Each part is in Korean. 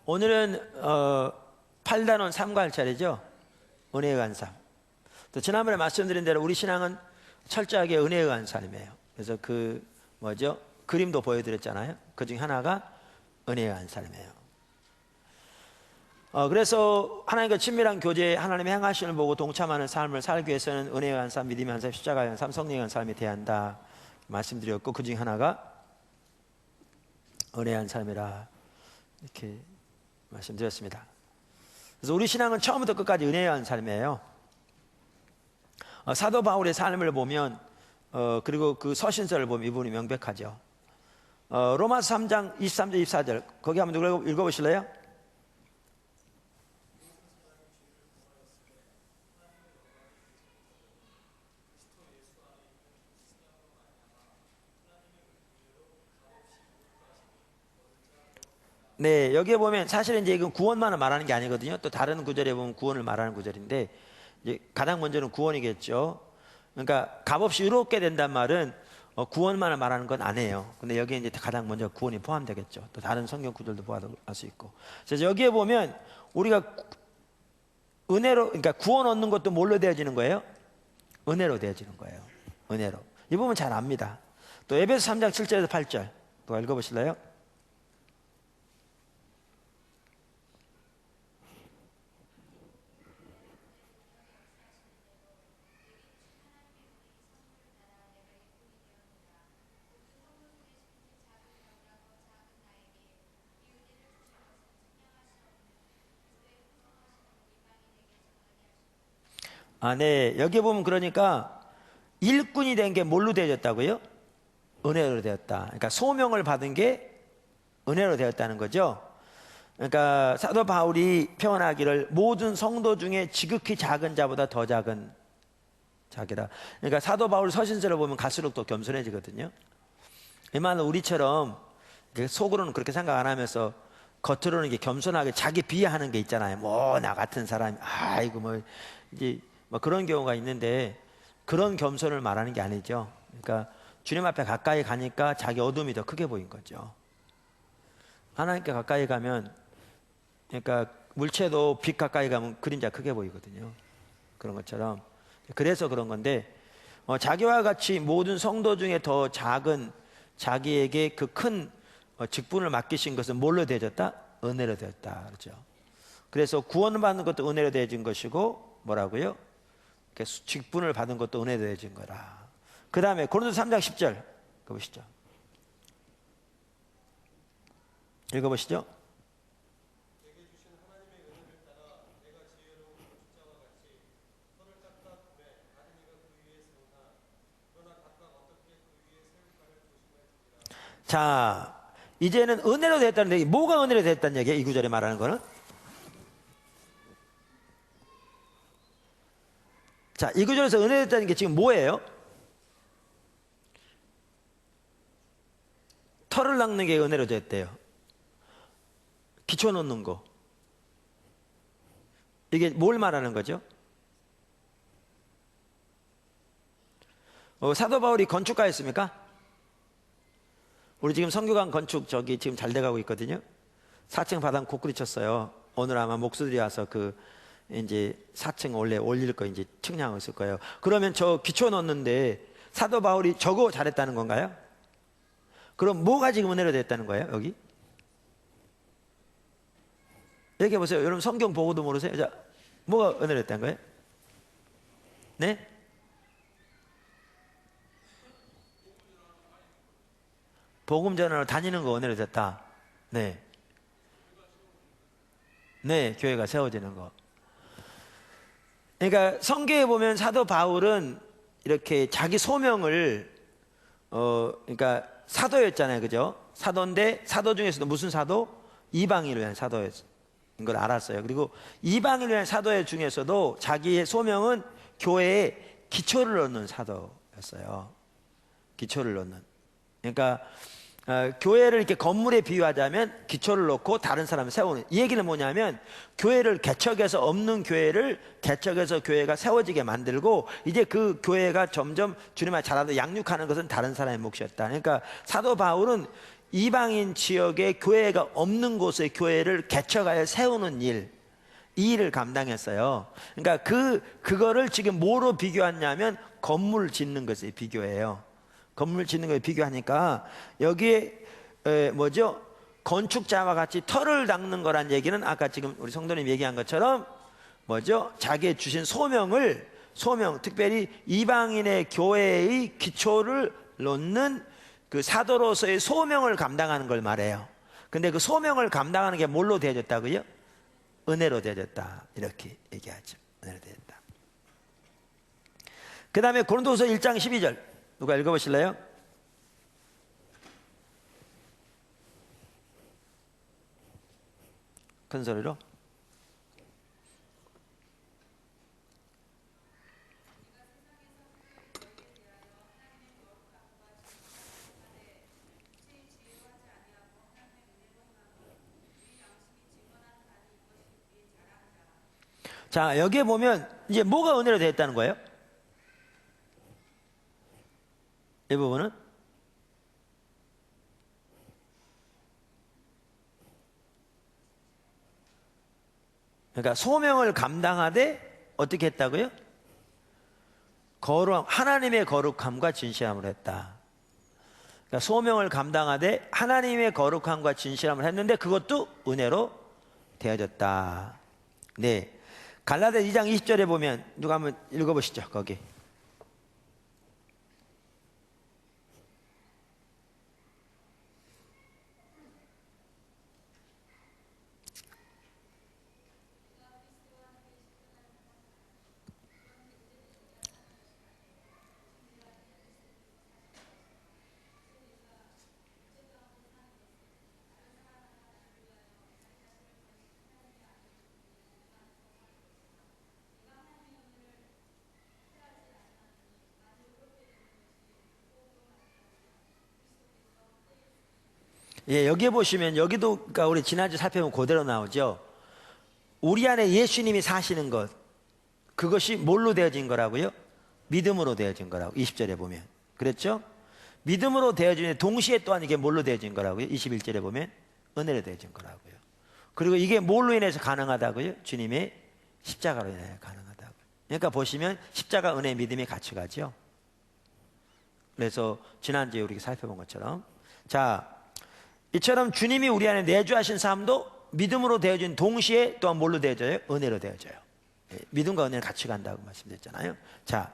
오늘은 8단원 3과 할 차례죠. 은혜에 관한 삶. 또 지난번에 말씀드린 대로 우리 신앙은 철저하게 은혜에 관한 삶이에요. 그래서 그림도 보여드렸잖아요. 그 중에 하나가 은혜에 관한 삶이에요. 그래서 하나님과 친밀한 교제, 하나님의 행하심을 보고 동참하는 삶을 살기 위해서는 은혜에 관한 삶, 믿음에 관한 삶, 십자가에 관한 삶, 성령에 관한 삶이 돼야 한다 말씀드렸고, 그 중에 하나가 은혜에 관한 삶이라 이렇게 말씀드렸습니다. 그래서 우리 신앙은 처음부터 끝까지 은혜에 관한 삶이에요. 사도 바울의 삶을 보면 그리고 그 서신서를 보면 이분이 명백하죠. 로마서 3장 23절 24절 거기 한번 읽어보실래요? 네, 여기에 보면 사실은 이제 이건 구원만을 말하는 게 아니거든요. 또 다른 구절에 보면 구원을 말하는 구절인데, 이제 가장 먼저는 구원이겠죠. 그러니까 값없이 의롭게 된단 말은 구원만을 말하는 건 아니에요. 근데 여기에 이제 가장 먼저 구원이 포함되겠죠. 또 다른 성경 구절도 보아도 알 수 있고. 그래서 여기에 보면 우리가 은혜로, 그러니까 구원 얻는 것도 뭘로 되어지는 거예요? 은혜로 되어지는 거예요. 은혜로. 이 부분 잘 압니다. 또 에베소 3장 7절에서 8절 또 읽어보실래요? 네. 여기 보면 그러니까 일꾼이 된 게 뭘로 되어졌다고요? 은혜로 되었다. 그러니까 소명을 받은 게 은혜로 되었다는 거죠. 그러니까 사도 바울이 표현하기를 모든 성도 중에 지극히 작은 자보다 더 작은 자기라. 그러니까 사도 바울 서신서를 보면 갈수록 더 겸손해지거든요. 이 말은 우리처럼 속으로는 그렇게 생각 안 하면서 겉으로는 이게 겸손하게 자기 비하하는 게 있잖아요. 뭐 나 같은 사람이 아이고 뭐 이제 뭐 그런 경우가 있는데, 그런 겸손을 말하는 게 아니죠. 그러니까 주님 앞에 가까이 가니까 자기 어둠이 더 크게 보인 거죠. 하나님께 가까이 가면, 그러니까 물체도 빛 가까이 가면 그림자 크게 보이거든요. 그런 것처럼. 그래서 그런 건데, 자기와 같이 모든 성도 중에 더 작은 자기에게 그 큰 직분을 맡기신 것은 뭘로 되어졌다? 은혜로 되었다. 그렇죠. 그래서 구원을 받는 것도 은혜로 되어진 것이고, 뭐라고요? 직분을 받은 것도 은혜로 되어진 거라. 그 다음에 고린도서 3장 10절 읽어보시죠. 읽어보시죠. 자, 이제는 은혜로 되었다는 얘기. 뭐가 은혜로 되었다는 얘기예요? 이 구절에 말하는 거는. 자, 이 구절에서 은혜로 되었다는 게 지금 뭐예요? 털을 낚는 게 은혜로 되었대요. 기초 놓는 거. 이게 뭘 말하는 거죠? 사도 바울이 건축가였습니까? 우리 지금 성교관 건축 지금 잘 돼가고 있거든요. 4층 바닥 고꾸리 쳤어요. 오늘 아마 목수들이 와서 이제 4층 원래 올릴 거 이제 측량을 쓸 거예요. 그러면 저 기초 넣는데 사도 바울이 저거 잘했다는 건가요? 그럼 뭐가 지금 은혜로 됐다는 거예요? 여기? 얘기해 보세요. 여러분 성경 보고도 모르세요? 자, 뭐가 은혜로 됐다는 거예요? 네? 복음 전하러 다니는 거 은혜로 됐다. 네. 네, 교회가 세워지는 거. 그러니까 성경에 보면 사도 바울은 이렇게 자기 소명을 그러니까 사도였잖아요, 그죠? 사도인데 사도 중에서도 무슨 사도? 이방인을 위한 사도인 걸 알았어요. 그리고 이방인을 위한 사도 중에서도 자기의 소명은 교회에 기초를 얻는 사도였어요. 기초를 놓는. 그러니까 교회를 이렇게 건물에 비유하자면 기초를 놓고 다른 사람을 세우는. 이 얘기는 뭐냐면 교회를 개척해서 없는 교회를 개척해서 교회가 세워지게 만들고 이제 그 교회가 점점 주님을 잘하다 양육하는 것은 다른 사람의 몫이었다. 그러니까 사도 바울은 이방인 지역에 교회가 없는 곳에 교회를 개척하여 세우는 일, 이 일을 감당했어요. 그러니까 그거를 지금 뭐로 비교하냐면 건물 짓는 것에 비교해요. 건물 짓는 것에 비교하니까 여기에 뭐죠? 건축자와 같이 털을 닦는 거란 얘기는 아까 지금 우리 성도님 얘기한 것처럼 뭐죠? 자기의 주신 소명, 특별히 이방인의 교회의 기초를 놓는 그 사도로서의 소명을 감당하는 걸 말해요. 근데 그 소명을 감당하는 게 뭘로 되어졌다고요? 은혜로 되어졌다. 이렇게 얘기하죠. 은혜로 되어졌다. 그 다음에 고린도후서 1장 12절 누가 읽어보실래요? 큰 소리로. 자, 여기에 보면 이제 뭐가 은혜로 되었다는 거예요? 이 부분은 그러니까 소명을 감당하되 어떻게 했다고요? 하나님의 거룩함과 진실함을 했다. 그러니까 소명을 감당하되 하나님의 거룩함과 진실함을 했는데 그것도 은혜로 되어졌다. 네, 갈라디아 2장 20절에 보면 누가 한번 읽어보시죠. 거기 예, 여기에 보시면 여기도 그러니까 우리 지난주 살펴본 그대로 나오죠. 우리 안에 예수님이 사시는 것, 그것이 뭘로 되어진 거라고요? 믿음으로 되어진 거라고 20절에 보면 그랬죠? 믿음으로 되어진 동시에 또한 이게 뭘로 되어진 거라고요? 21절에 보면 은혜로 되어진 거라고요. 그리고 이게 뭘로 인해서 가능하다고요? 주님의 십자가로 인해 가능하다고요. 그러니까 보시면 십자가, 은혜, 믿음이 같이 가죠. 그래서 지난주에 우리가 살펴본 것처럼 자, 이처럼 주님이 우리 안에 내주하신 삶도 믿음으로 되어진 동시에 또한 뭘로 되어져요? 은혜로 되어져요. 믿음과 은혜는 같이 간다고 말씀드렸잖아요. 자,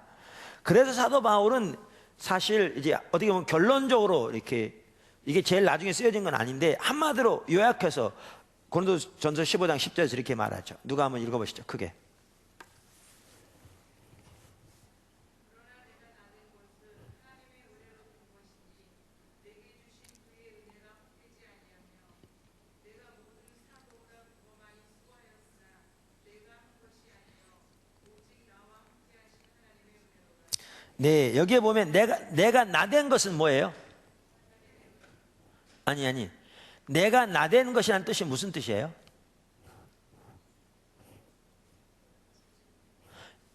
그래서 사도 바울은 사실 이제 어떻게 보면 결론적으로 이렇게 이게 제일 나중에 쓰여진 건 아닌데 한마디로 요약해서 고린도전서 15장 10절에서 이렇게 말하죠. 누가 한번 읽어보시죠. 크게. 네, 여기에 보면 내가 나된 것은 뭐예요? 아니. 내가 나된 것이라는 뜻이 무슨 뜻이에요?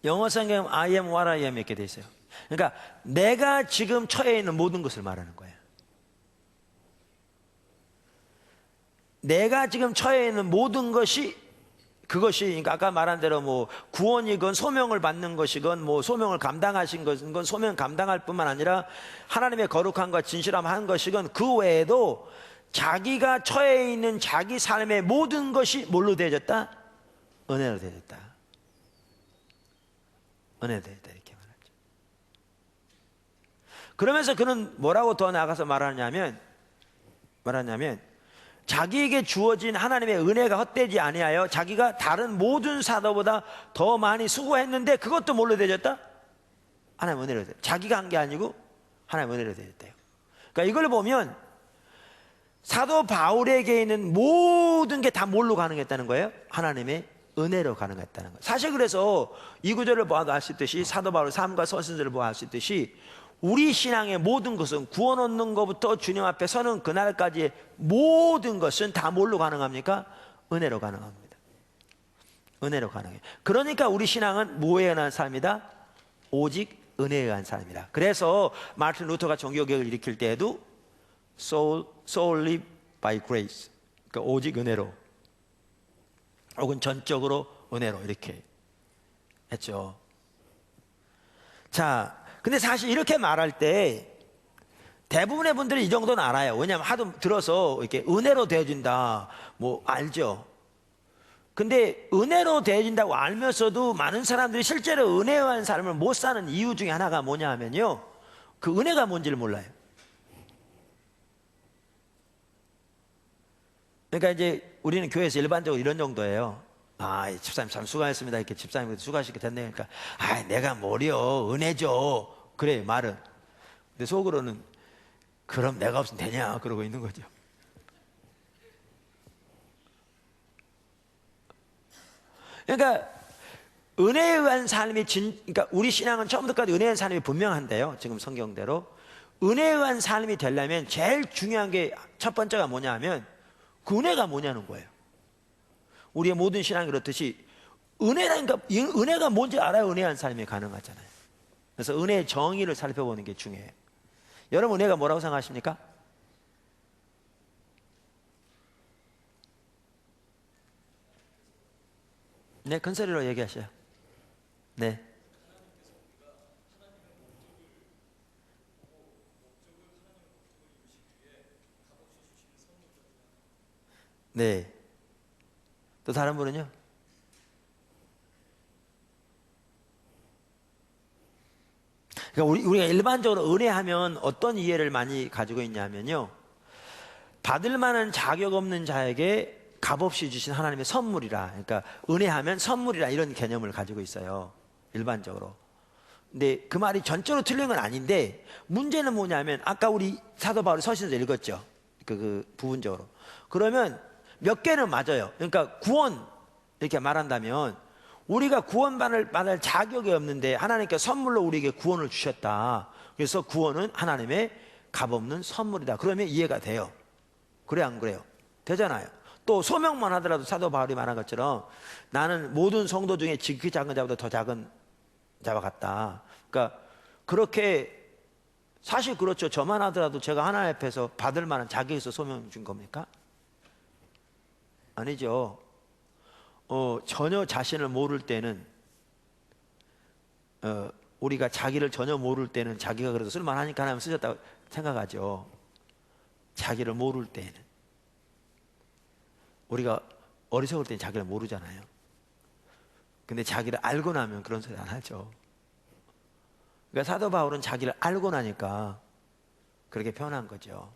영어 성경 I am what I am 이렇게 돼 있어요. 그러니까 내가 지금 처해 있는 모든 것을 말하는 거예요. 내가 지금 처해 있는 모든 것이 그것이 그러니까 아까 말한 대로 뭐 구원이건 소명을 받는 것이건 뭐 소명을 감당하신 것이건 소명 감당할 뿐만 아니라 하나님의 거룩함과 진실함 한 것이건 그 외에도 자기가 처해 있는 자기 삶의 모든 것이 뭘로 되어졌다? 은혜로 되어졌다. 은혜로 되어졌다 이렇게 말하죠. 그러면서 그는 뭐라고 더 나아가서 말하냐면 자기에게 주어진 하나님의 은혜가 헛되지 아니하여 자기가 다른 모든 사도보다 더 많이 수고했는데 그것도 뭘로 되어졌다? 하나님 은혜로 되어졌다. 자기가 한 게 아니고 하나님 은혜로 되어졌대요. 그러니까 이걸 보면 사도 바울에게 있는 모든 게 다 뭘로 가능했다는 거예요? 하나님의 은혜로 가능했다는 거예요. 사실 그래서 이 구절을 보아도 알 수 있듯이 사도 바울의 삶과 서신들을 보아 알 수 있듯이 우리 신앙의 모든 것은 구원 얻는 것부터 주님 앞에 서는 그날까지의 모든 것은 다 뭘로 가능합니까? 은혜로 가능합니다. 은혜로 가능해요. 그러니까 우리 신앙은 뭐에 의한 삶이다? 오직 은혜에 의한 삶이다. 그래서 마틴 루터가 종교개혁을 일으킬 때에도 solely by grace, 그러니까 오직 은혜로, 혹은 전적으로 은혜로 이렇게 했죠. 자, 근데 사실 이렇게 말할 때 대부분의 분들이 이 정도는 알아요. 왜냐하면 하도 들어서 이렇게 은혜로 되어진다 뭐 알죠. 근데 은혜로 되어진다고 알면서도 많은 사람들이 실제로 은혜한 삶을 못 사는 이유 중에 하나가 뭐냐 하면요, 그 은혜가 뭔지를 몰라요. 그러니까 이제 우리는 교회에서 일반적으로 이런 정도예요. 아, 집사님 참 수고하셨습니다. 이렇게 집사님 수고하시게 됐네요. 그러니까 아, 내가 뭐려, 은혜죠. 그래 말은. 근데 속으로는 그럼 내가 없으면 되냐 그러고 있는 거죠. 그러니까 은혜에 의한 삶이 그러니까 우리 신앙은 처음부터까지 은혜에 의한 삶이 분명한데요. 지금 성경대로 은혜에 의한 삶이 되려면 제일 중요한 게 첫 번째가 뭐냐 하면 그 은혜가 뭐냐는 거예요. 우리의 모든 신앙이 그렇듯이 은혜라니까 은혜가 뭔지 알아야 은혜한 삶이 가능하잖아요. 그래서 은혜의 정의를 살펴보는 게 중요해요. 여러분 은혜가 뭐라고 생각하십니까? 네, 큰 소리로 얘기하셔요. 네. 네. 또 다른 분은요? 그러니까 우리가 일반적으로 은혜하면 어떤 이해를 많이 가지고 있냐면요, 받을 만한 자격 없는 자에게 값없이 주신 하나님의 선물이라, 그러니까 은혜하면 선물이라 이런 개념을 가지고 있어요, 일반적으로. 근데 그 말이 전적으로 틀린 건 아닌데 문제는 뭐냐면 아까 우리 사도 바울이 서신에서 읽었죠, 그 부분적으로. 그러면 몇 개는 맞아요. 그러니까 구원 이렇게 말한다면 우리가 구원받을 자격이 없는데 하나님께 선물로 우리에게 구원을 주셨다. 그래서 구원은 하나님의 값없는 선물이다. 그러면 이해가 돼요. 그래 안 그래요? 되잖아요. 또 소명만 하더라도 사도 바울이 말한 것처럼 나는 모든 성도 중에 지극히 작은 자보다 더 작은 자와 같다. 그러니까 그렇게 사실 그렇죠. 저만 하더라도 제가 하나님 앞에서 받을 만한 자격이 있어 소명 준 겁니까? 아니죠. 전혀 자신을 모를 때는 우리가 자기를 전혀 모를 때는 자기가 그래도 쓸만하니까 하나님 쓰셨다고 생각하죠. 자기를 모를 때는 우리가 어리석을 때는 자기를 모르잖아요. 근데 자기를 알고 나면 그런 소리 안 하죠. 그러니까 사도 바울은 자기를 알고 나니까 그렇게 표현한 거죠.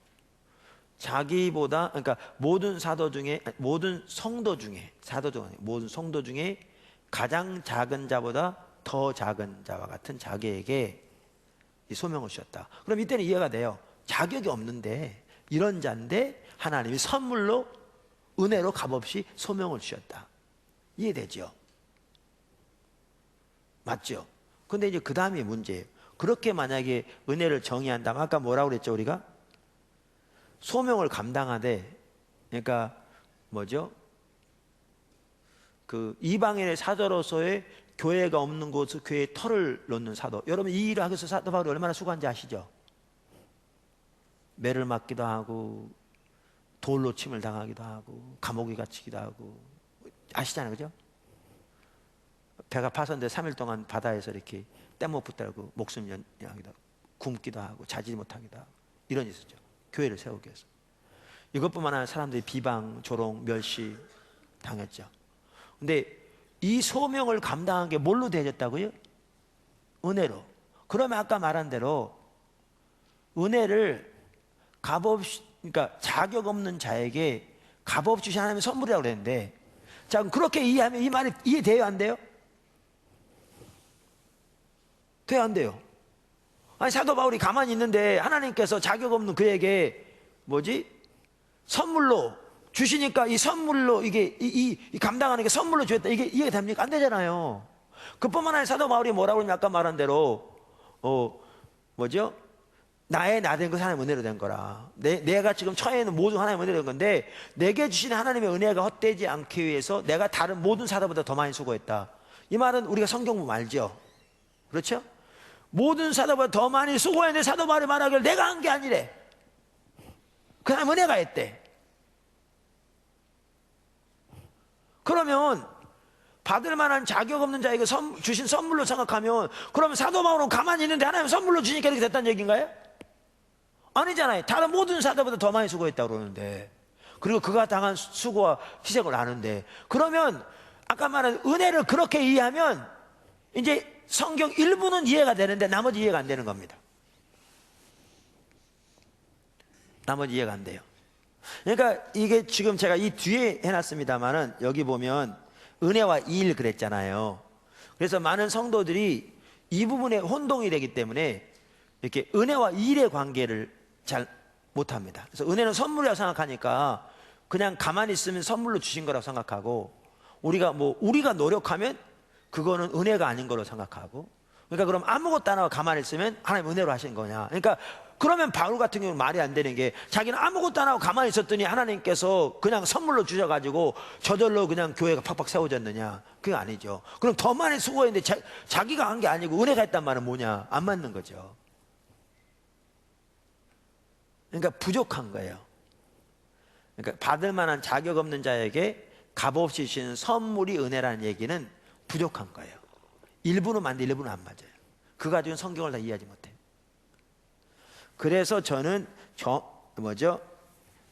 자기보다, 그러니까 모든 사도 중에, 모든 성도 중에, 사도 중에, 모든 성도 중에 가장 작은 자보다 더 작은 자와 같은 자기에게 이 소명을 주셨다. 그럼 이때는 이해가 돼요. 자격이 없는데 이런 자인데 하나님이 선물로 은혜로 값없이 소명을 주셨다. 이해되죠? 맞죠? 근데 이제 그 다음이 문제예요. 그렇게 만약에 은혜를 정의한다면 아까 뭐라고 그랬죠 우리가? 소명을 감당하되, 그러니까 뭐죠? 그 이방인의 사도로서의 교회가 없는 곳에 교회에 털을 놓는 사도. 여러분 이 일을 하기 위해서 사도 바울이 얼마나 수고한지 아시죠? 매를 맞기도 하고 돌로 침을 당하기도 하고 감옥에 갇히기도 하고 아시잖아요, 그죠? 배가 파손돼 3일 동안 바다에서 이렇게 뗏목 붙들고 목숨 연하기도 하고 굶기도 하고 자지 못하기도 하고 이런 일이 있었죠. 교회를 세우기 위해서. 이것뿐만 아니라 사람들이 비방, 조롱, 멸시 당했죠. 근데 이 소명을 감당한 게 뭘로 되어졌다고요? 은혜로. 그러면 아까 말한 대로 은혜를 값없이, 그러니까 자격 없는 자에게 값없이 주신 하나님의 선물이라고 그랬는데, 자 그럼 그렇게 이해하면 이 말이 이해돼요 안 돼요? 돼요 안 돼요? 아니 사도 바울이 가만히 있는데 하나님께서 자격 없는 그에게 뭐지? 선물로 주시니까 이 선물로 이게 이 감당하는 게 선물로 주었다. 이게 이해가 됩니까? 안 되잖아요. 그뿐만 아니라 사도 바울이 뭐라고 그러냐면 아까 말한 대로 뭐죠? 나의 나 된 것은 하나님의 은혜로 된 거라. 내가 지금 처해 있는 모든 하나님의 은혜로 된 건데, 내게 주신 하나님의 은혜가 헛되지 않기 위해서 내가 다른 모든 사도보다 더 많이 수고했다. 이 말은 우리가 성경 보면 알죠? 그렇죠? 모든 사도보다 더 많이 수고했는데 사도 바울이 말하기를 내가 한 게 아니래. 그 하나님 은혜가 했대. 그러면 받을 만한 자격 없는 자에게 주신 선물로 생각하면, 그러면 사도 바울은 가만히 있는데 하나님 선물로 주니까 이렇게 됐다는 얘기인가요? 아니잖아요. 다른 모든 사도보다 더 많이 수고했다고 그러는데, 그리고 그가 당한 수고와 희생을 아는데, 그러면 아까 말한 은혜를 그렇게 이해하면 이제 성경 일부는 이해가 되는데 나머지 이해가 안 되는 겁니다. 나머지 이해가 안 돼요. 그러니까 이게 지금 제가 이 뒤에 해놨습니다만은, 여기 보면 은혜와 일 그랬잖아요. 그래서 많은 성도들이 이 부분에 혼동이 되기 때문에 이렇게 은혜와 일의 관계를 잘 못합니다. 그래서 은혜는 선물이라고 생각하니까 그냥 가만히 있으면 선물로 주신 거라고 생각하고, 우리가 노력하면 그거는 은혜가 아닌 거로 생각하고, 그러니까 그럼 아무것도 안 하고 가만히 있으면 하나님 은혜로 하신 거냐? 그러니까 그러면 바울 같은 경우는 말이 안 되는 게, 자기는 아무것도 안 하고 가만히 있었더니 하나님께서 그냥 선물로 주셔가지고 저절로 그냥 교회가 팍팍 세워졌느냐? 그게 아니죠. 그럼 더 많이 수고했는데 자기가 한 게 아니고 은혜가 했단 말은 뭐냐? 안 맞는 거죠. 그러니까 부족한 거예요. 그러니까 받을 만한 자격 없는 자에게 값없이 주시는 선물이 은혜라는 얘기는 부족한 거예요. 일부는 맞는데 일부는 안 맞아요. 그 가지고는 성경을 다 이해하지 못해요. 그래서 저는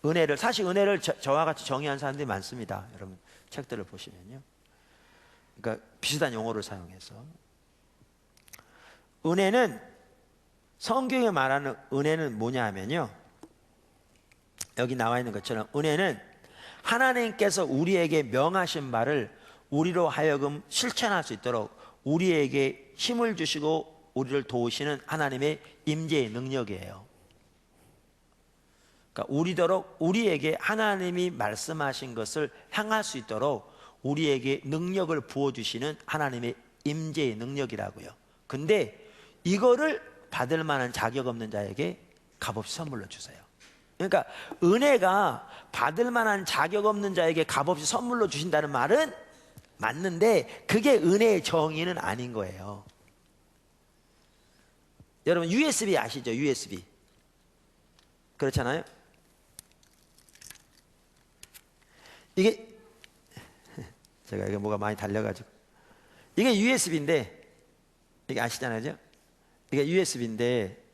은혜를, 사실 은혜를 저와 같이 정의한 사람들이 많습니다. 여러분 책들을 보시면요. 그러니까 비슷한 용어를 사용해서, 은혜는, 성경에 말하는 은혜는 뭐냐 하면요, 여기 나와 있는 것처럼 은혜는 하나님께서 우리에게 명하신 바를 우리로 하여금 실천할 수 있도록 우리에게 힘을 주시고 우리를 도우시는 하나님의 임재의 능력이에요. 그러니까 우리에게 하나님이 말씀하신 것을 행할 수 있도록 우리에게 능력을 부어주시는 하나님의 임재의 능력이라고요. 근데 이거를 받을 만한 자격 없는 자에게 값없이 선물로 주세요. 그러니까 은혜가 받을 만한 자격 없는 자에게 값없이 선물로 주신다는 말은 맞는데, 그게 은혜의 정의는 아닌 거예요. 여러분 USB 아시죠? USB. 그렇잖아요? 이게 제가 이게 뭐가 많이 달려가지고, 이게 USB인데, 이게 아시잖아요? 이게 USB인데,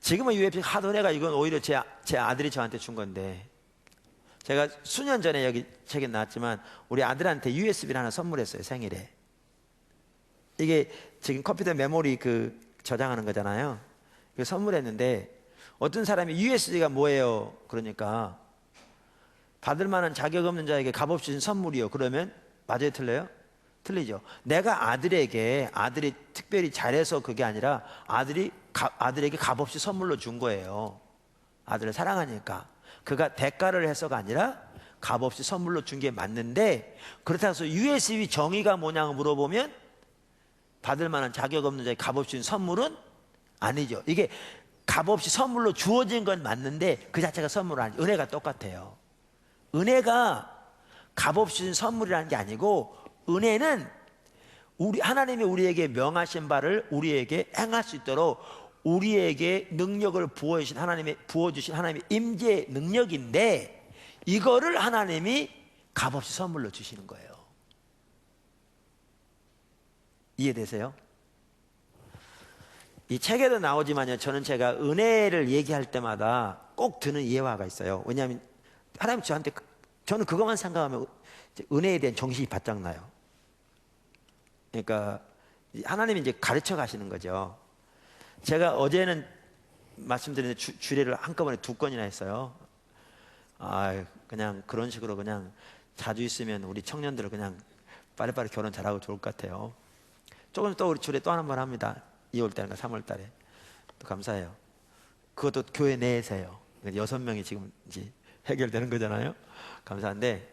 지금은 USB 하도 내가, 이건 오히려 제 아들이 저한테 준 건데, 제가 수년 전에 여기 책에 나왔지만 우리 아들한테 USB를 하나 선물했어요, 생일에. 이게 지금 컴퓨터 메모리 저장하는 거잖아요. 이거 선물했는데, 어떤 사람이 USB가 뭐예요? 그러니까 받을 만한 자격 없는 자에게 값없이 준 선물이요. 그러면 맞아요, 틀려요? 틀리죠. 내가 아들이 특별히 잘해서 그게 아니라 아들에게 값없이 선물로 준 거예요. 아들을 사랑하니까. 그가 대가를 해서가 아니라 값없이 선물로 준 게 맞는데, 그렇다고 해서 USB 정의가 뭐냐고 물어보면 받을 만한 자격 없는 자에게 값없이 준 선물은 아니죠. 이게 값없이 선물로 주어진 건 맞는데 그 자체가 선물은 아니죠. 은혜가 똑같아요. 은혜가 값없이 준 선물이라는 게 아니고, 은혜는 하나님이 우리에게 명하신 바를 우리에게 행할 수 있도록 우리에게 능력을 부어주신 하나님의 임재의 능력인데, 이거를 하나님이 값없이 선물로 주시는 거예요. 이해되세요? 이 책에도 나오지만요, 제가 은혜를 얘기할 때마다 꼭 드는 예화가 있어요. 왜냐하면 하나님 저는 그것만 생각하면 은혜에 대한 정신이 바짝 나요. 그러니까 하나님이 이제 가르쳐 가시는 거죠. 제가 어제는 말씀드린 주례를 한꺼번에 2건이나 했어요. 그냥 그런 식으로 그냥 자주 있으면 우리 청년들을 그냥 빨리빨리 결혼 잘하고 좋을 것 같아요. 조금 또 우리 주례 또 한 번 합니다. 2월 달인가 3월 달에. 또 감사해요. 그것도 교회 내에서요. 6명이 지금 이제 해결되는 거잖아요. 감사한데,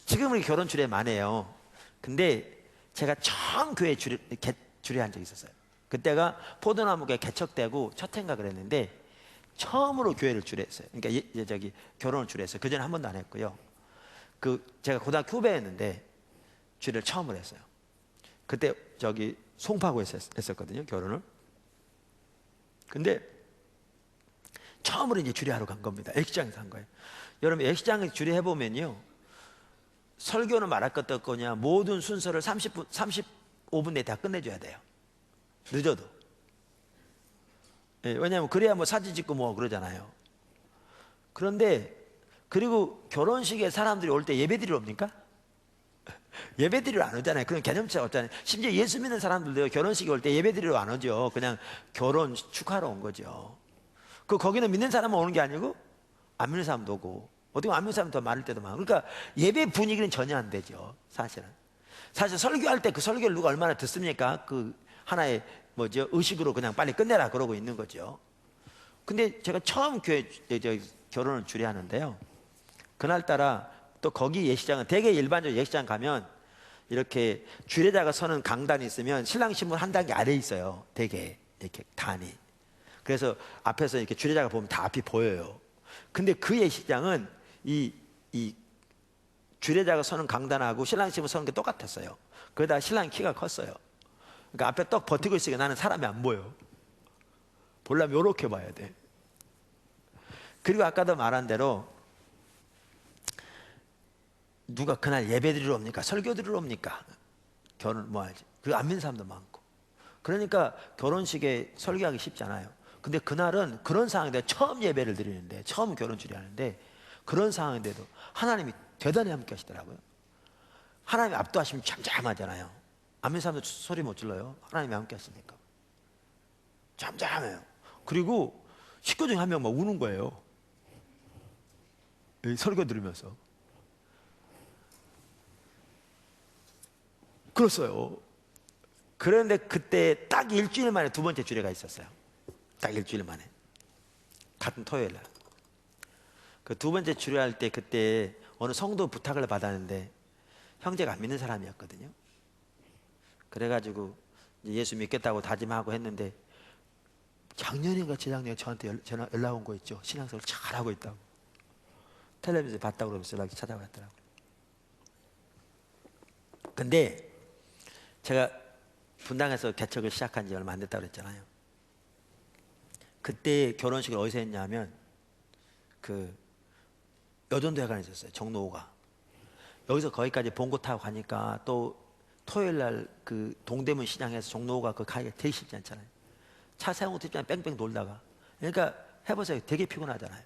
지금은 결혼 주례 많아요. 근데 제가 처음 교회 주례한 적이 있었어요. 그때가 포도나무가 개척되고 첫 해인가 그랬는데 처음으로 교회를 주례했어요. 그러니까 결혼을 주례했어요. 그 전에 한 번도 안 했고요. 제가 고등학교 후배였는데 주례를 처음으로 했어요. 그때 송파구에서 했었거든요, 결혼을. 근데 처음으로 이제 주례하러 간 겁니다. 액시장에서 한 거예요. 여러분, 액시장에서 주례해 보면요, 설교는 말할 것도 없거냐, 모든 순서를 35분 내에 다 끝내줘야 돼요. 늦어도. 예, 왜냐하면 그래야 뭐 사진 찍고 뭐 그러잖아요. 그런데 그리고 결혼식에 사람들이 올 때 예배 드리러 옵니까? 예배 드리러 안 오잖아요. 그런 개념차가 없잖아요. 심지어 예수 믿는 사람들도 결혼식에 올 때 예배 드리러 안 오죠. 그냥 결혼 축하러 온 거죠. 거기는 믿는 사람만 오는 게 아니고 안 믿는 사람도 오고, 어떻게 보면 안 믿는 사람 더 많을 때도 많고. 그러니까 예배 분위기는 전혀 안 되죠, 사실은. 사실 설교할 때 그 설교를 누가 얼마나 듣습니까? 하나의 의식으로 그냥 빨리 끝내라 그러고 있는 거죠. 근데 제가 처음 결혼을 주례하는데요, 그날따라 또 거기 예식장은 되게 일반적으로 예식장 가면 이렇게 주례자가 서는 강단이 있으면 신랑 신부 한 단계 아래에 있어요. 되게 이렇게 단이. 그래서 앞에서 이렇게 주례자가 보면 다 앞이 보여요. 근데 그 예식장은 이 주례자가 서는 강단하고 신랑 신부 서는 게 똑같았어요. 그러다 신랑이 키가 컸어요. 그러니까 앞에 떡 버티고 있으니까 나는 사람이 안 보여. 보려면 요렇게 봐야 돼. 그리고 아까도 말한 대로 누가 그날 예배 드리러 옵니까? 설교 드리러 옵니까? 결혼 뭐 하지? 그리고 안 믿는 사람도 많고. 그러니까 결혼식에 설교하기 쉽잖아요. 근데 그날은 그런 상황인데 처음 예배를 드리는데, 처음 결혼 주례하는데, 그런 상황인데도 하나님이 대단히 함께 하시더라고요. 하나님이 압도하시면 잠잠하잖아요. 안 믿는 사람도 소리 못 질러요. 하나님이 함께 하시니까 잠잠해요. 그리고 식구 중에 한 명 막 우는 거예요, 설교 들으면서. 그랬어요. 그런데 그때 딱 일주일 만에 두 번째 주례가 있었어요. 딱 일주일 만에, 같은 토요일 날. 그 두 번째 주례할 때 그때 어느 성도 부탁을 받았는데 형제가 안 믿는 사람이었거든요. 그래가지고 예수 믿겠다고 다짐하고 했는데 작년인가 재작년에 저한테 연락 온 거 있죠. 신앙생활 잘하고 있다고. 텔레비전에 봤다고 그러면서 연락이 찾아왔더라고요. 근데 제가 분당에서 개척을 시작한 지 얼마 안 됐다고 그랬잖아요. 그때 결혼식을 어디서 했냐면 여전도회관에 있었어요. 종로가. 여기서 거기까지 봉고 타고 가니까 또 토요일 날 동대문 시장에서 종로가 가기가 되게 쉽지 않잖아요. 차 세운 것도 있잖아요. 뺑뺑 돌다가. 그러니까 해보세요. 되게 피곤하잖아요.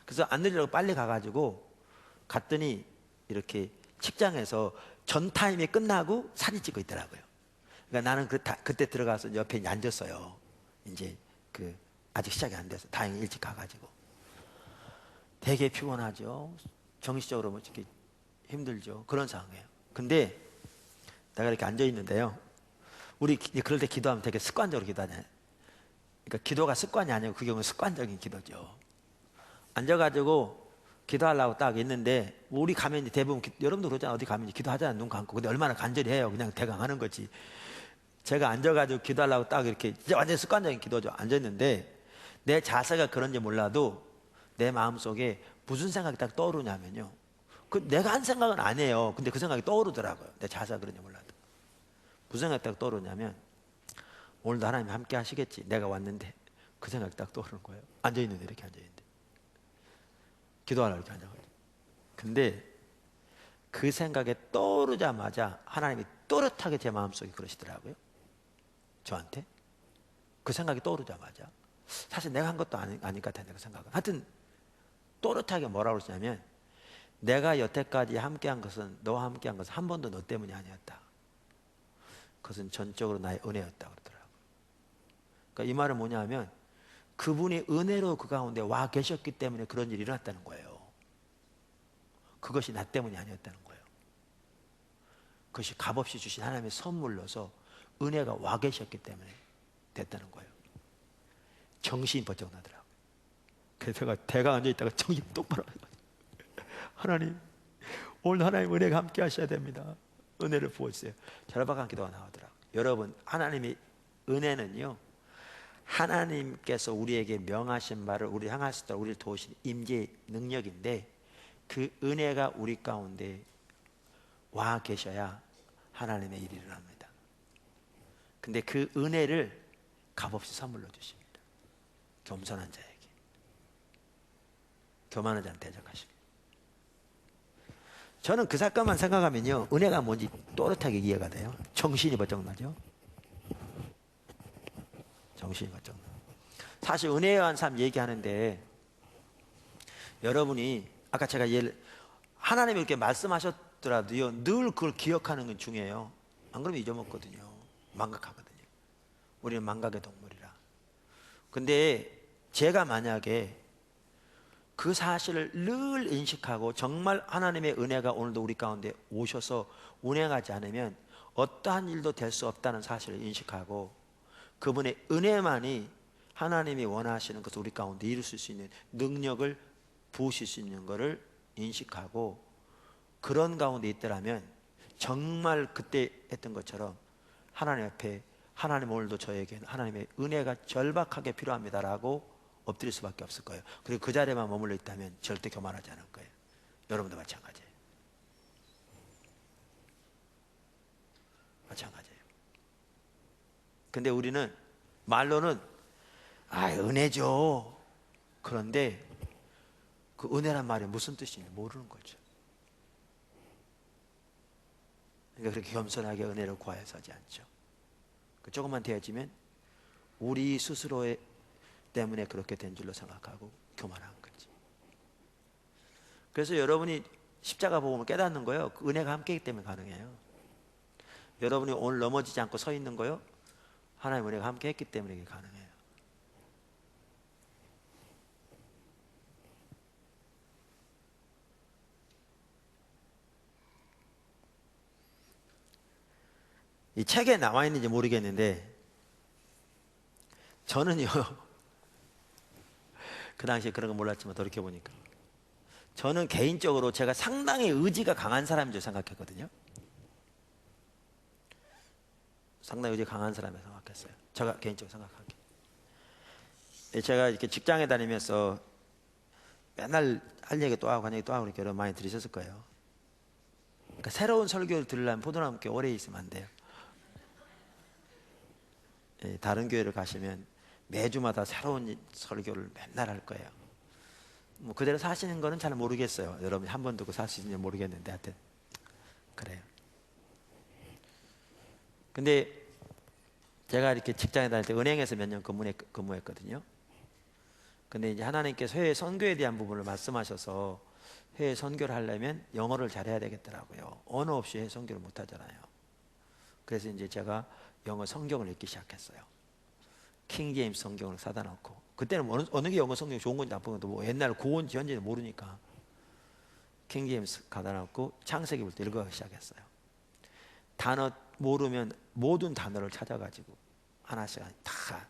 그래서 안 늦으려고 빨리 가가지고 갔더니 이렇게 식장에서 전 타임이 끝나고 사진 찍고 있더라고요. 그러니까 나는 그때 들어가서 옆에 앉았어요. 이제 아직 시작이 안 돼서 다행히 일찍 가가지고. 되게 피곤하죠. 정신적으로 뭐 이렇게 힘들죠. 그런 상황이에요. 근데 내가 이렇게 앉아 있는데요, 우리 그럴 때 기도하면 되게 습관적으로 기도하잖아요. 그러니까 기도가 습관이 아니고 그 경우는 습관적인 기도죠. 앉아가지고 기도하려고 딱 있는데, 우리 가면 이제 대부분 여러분도 그러잖아요. 어디 가면 기도하잖아요. 눈 감고. 근데 얼마나 간절히 해요. 그냥 대강 하는 거지. 제가 앉아가지고 기도하려고 딱 이렇게, 진짜 완전 습관적인 기도죠. 앉았는데 내 자세가 그런지 몰라도 내 마음속에 무슨 생각이 딱 떠오르냐면요, 내가 한 생각은 아니에요. 근데 그 생각이 떠오르더라고요. 내 자세가 그런지 몰라도. 무슨 생각이 딱 떠오르냐면, 오늘도 하나님 함께 하시겠지. 내가 왔는데. 그 생각이 딱 떠오르는 거예요. 앉아있는데, 이렇게 앉아있는데. 기도하려고 이렇게 앉아가지고. 근데 그 생각에 떠오르자마자 하나님이 또렷하게 제 마음속에 그러시더라고요. 저한테. 그 생각이 떠오르자마자. 사실 내가 한 것도 아닌 것 같아요. 그 생각은. 하여튼 또렷하게 뭐라고 그러시냐면, 내가 여태까지 함께한 것은, 너와 함께한 것은 한 번도 너 때문이 아니었다. 그것은 전적으로 나의 은혜였다 그러더라고요. 그러니까 이 말은 뭐냐면, 그분이 은혜로 그 가운데 와 계셨기 때문에 그런 일이 일어났다는 거예요. 그것이 나 때문이 아니었다는 거예요. 그것이 값없이 주신 하나님의 선물로서 은혜가 와 계셨기 때문에 됐다는 거예요. 정신이 번쩍 나더라고요. 그래서 제가 대강 앉아있다가 정신 똑바로 하나님, 오늘 하나님 은혜가 함께 하셔야 됩니다. 은혜를 부어주세요. 절박한 기도가 나오더라고요. 여러분, 하나님이 은혜는요, 하나님께서 우리에게 명하신 바를 우리 향할 수 있도록 우리를 도우신 임재 능력인데, 그 은혜가 우리 가운데 와 계셔야 하나님의 일이 일어납니다. 근데 그 은혜를 값없이 선물로 주십니다. 겸손한 자에게, 교만한 자는 대적하십니다. 저는 그 사건만 생각하면요, 은혜가 뭔지 또렷하게 이해가 돼요. 정신이 번쩍 나죠. 정신이 번쩍 나. 사실 은혜에 관한 삶 얘기하는데, 여러분이 아까 제가 하나님이 이렇게 말씀하셨더라도요, 늘 그걸 기억하는 건 중요해요. 안 그러면 잊어먹거든요. 망각하거든요. 우리는 망각의 동물이라. 근데 제가 만약에 그 사실을 늘 인식하고 정말 하나님의 은혜가 오늘도 우리 가운데 오셔서 운행하지 않으면 어떠한 일도 될 수 없다는 사실을 인식하고, 그분의 은혜만이 하나님이 원하시는 것을 우리 가운데 이룰 수 있는 능력을 부으실 수 있는 것을 인식하고, 그런 가운데 있더라면 정말 그때 했던 것처럼 하나님 앞에, 하나님 오늘도 저에게는 하나님의 은혜가 절박하게 필요합니다라고 엎드릴 수밖에 없을 거예요. 그리고 그 자리에만 머물러 있다면 절대 교만하지 않을 거예요. 여러분도 마찬가지예요. 마찬가지예요. 근데 우리는 말로는 은혜죠. 그런데 그 은혜란 말이 무슨 뜻인지 모르는 거죠. 그러니까 그렇게 겸손하게 은혜를 구하여 서지 않죠. 그 조금만 되어지면 우리 스스로의 때문에 그렇게 된 줄로 생각하고 교만한 거지. 그래서 여러분이 십자가 복음을 깨닫는 거요, 그 은혜가 함께이기 때문에 가능해요. 여러분이 오늘 넘어지지 않고 서 있는 거요, 하나님의 은혜가 함께했기 때문에 이게 가능해요. 이 책에 나와 있는지 모르겠는데, 저는요 그 당시에 그런 거 몰랐지만 돌이켜보니까 저는 개인적으로 제가 상당히 의지가 강한 사람인 줄 생각했거든요. 상당히 의지가 강한 사람이라고 생각했어요. 제가 개인적으로 생각하기에. 제가 이렇게 직장에 다니면서 맨날 할 얘기 또 하고 한 얘기 또 하고 이렇게 여러분 많이 들으셨을 거예요. 그러니까 새로운 설교를 들으려면 포도나무께 오래 있으면 안 돼요. 다른 교회를 가시면 매주마다 새로운 설교를 맨날 할 거예요. 뭐 그대로 사시는 거는 잘 모르겠어요. 여러분이 한 번 듣고 살 수 있는지 모르겠는데 하여튼 그래요. 근데 제가 이렇게 직장에 다닐 때 은행에서 몇 년 근무했거든요. 근데 이제 하나님께서 해외 선교에 대한 부분을 말씀하셔서 해외 선교를 하려면 영어를 잘해야 되겠더라고요. 언어 없이 해외 선교를 못 하잖아요. 그래서 이제 제가 영어 성경을 읽기 시작했어요. 킹 제임스 성경을 사다 놓고, 그때는 어느 게 영어 성경이 좋은 건지 나쁜 건지 뭐 옛날 고온지 현지는 모르니까 킹 제임스 가다 놓고 창세기부터 읽어가기 시작했어요. 단어 모르면 모든 단어를 찾아가지고 하나씩 다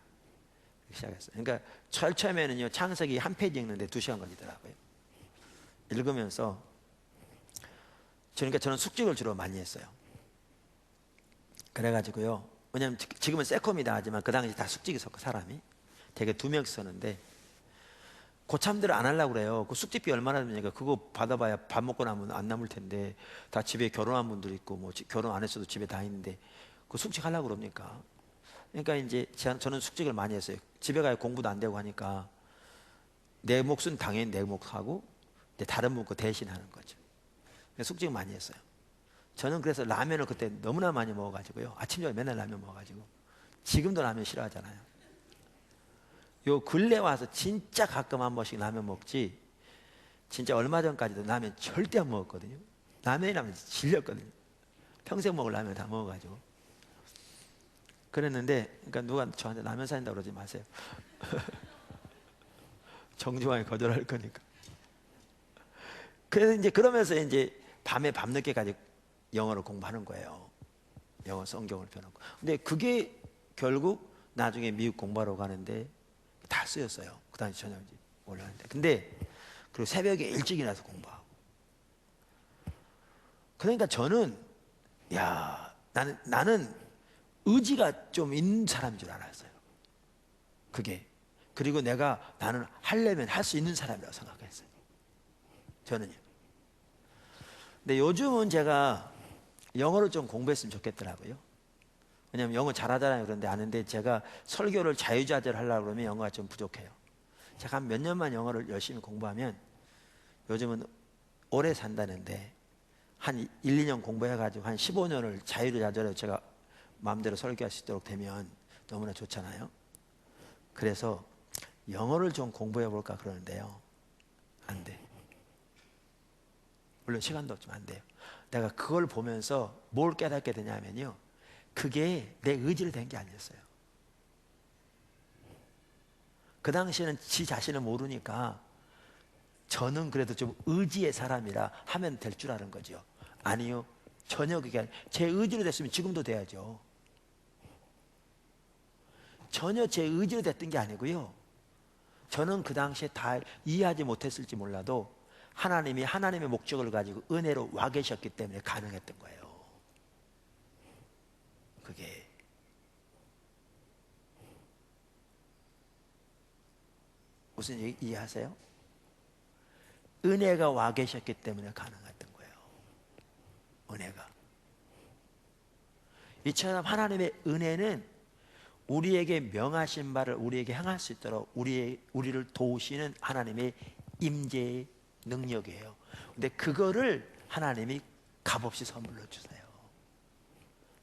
시작했어요. 그러니까 처음에는요, 창세기 한 페이지 읽는데 2시간 걸리더라고요. 읽으면서 그러니까 저는 숙직을 주로 많이 했어요. 그래가지고요, 왜냐면 지금은 세콤이다 하지만 그 당시 다 숙직이 섰고 사람이 되게 2명씩 썼는데 고참들을 안 하려고 그래요. 그 숙직비 얼마나 드니까 그거 받아봐야 밥 먹고 나면 안 남을 텐데, 다 집에 결혼한 분들 있고 뭐 결혼 안 했어도 집에 다 있는데 그 숙직 하려고 그럽니까? 그러니까 이제 저는 숙직을 많이 했어요. 집에 가야 공부도 안 되고 하니까 내 몫은 당연히 내 몫하고 다른 분 거 대신하는 거죠. 숙직 많이 했어요. 저는 그래서 라면을 그때 너무나 많이 먹어가지고요, 아침 저녁 맨날 라면 먹어가지고, 지금도 라면 싫어하잖아요. 요 근래 와서 진짜 가끔 한 번씩 라면 먹지, 진짜 얼마 전까지도 라면 절대 안 먹었거든요. 라면이라면 질렸거든요. 평생 먹을 라면 다 먹어가지고 그랬는데, 그러니까 누가 저한테 라면 사준다고 그러지 마세요. 정중하게 거절할 거니까. 그래서 이제 그러면서 이제 밤에 밤늦게까지 영어를 공부하는 거예요. 영어 성경을 펴놓고. 근데 그게 결국 나중에 미국 공부하러 가는데 다 쓰였어요. 그 당시 저녁 올라가는데. 근데 그리고 새벽에 일찍 일어나서 공부하고. 그러니까 저는 나는 의지가 좀 있는 사람인 줄 알았어요. 그게. 그리고 나는 하려면 할 수 있는 사람이라고 생각했어요. 저는요. 근데 요즘은 제가 영어를 좀 공부했으면 좋겠더라고요. 왜냐면 영어 잘하잖아요. 그런데 아는데 제가 설교를 자유자재로 하려고 그러면 영어가 좀 부족해요. 제가 한 몇 년만 영어를 열심히 공부하면, 요즘은 오래 산다는데 한 1, 2년 공부해가지고 한 15년을 자유자재로 제가 마음대로 설교할 수 있도록 되면 너무나 좋잖아요. 그래서 영어를 좀 공부해 볼까 그러는데요, 안 돼. 물론 시간도 없지만 안 돼요. 내가 그걸 보면서 뭘 깨닫게 되냐면요, 그게 내 의지로 된 게 아니었어요. 그 당시에는 지 자신을 모르니까 저는 그래도 좀 의지의 사람이라 하면 될 줄 아는 거죠. 아니요, 전혀 그게 아니에요. 제 의지로 됐으면 지금도 돼야죠. 전혀 제 의지로 됐던 게 아니고요, 저는 그 당시에 다 이해하지 못했을지 몰라도 하나님이 하나님의 목적을 가지고 은혜로 와 계셨기 때문에 가능했던 거예요. 그게 무슨 얘기 이해하세요? 은혜가 와 계셨기 때문에 가능했던 거예요. 은혜가. 이처럼 하나님의 은혜는 우리에게 명하신 바를 우리에게 행할 수 있도록 우리를 도우시는 하나님의 임재의 능력이에요. 근데 그거를 하나님이 값없이 선물로 주세요.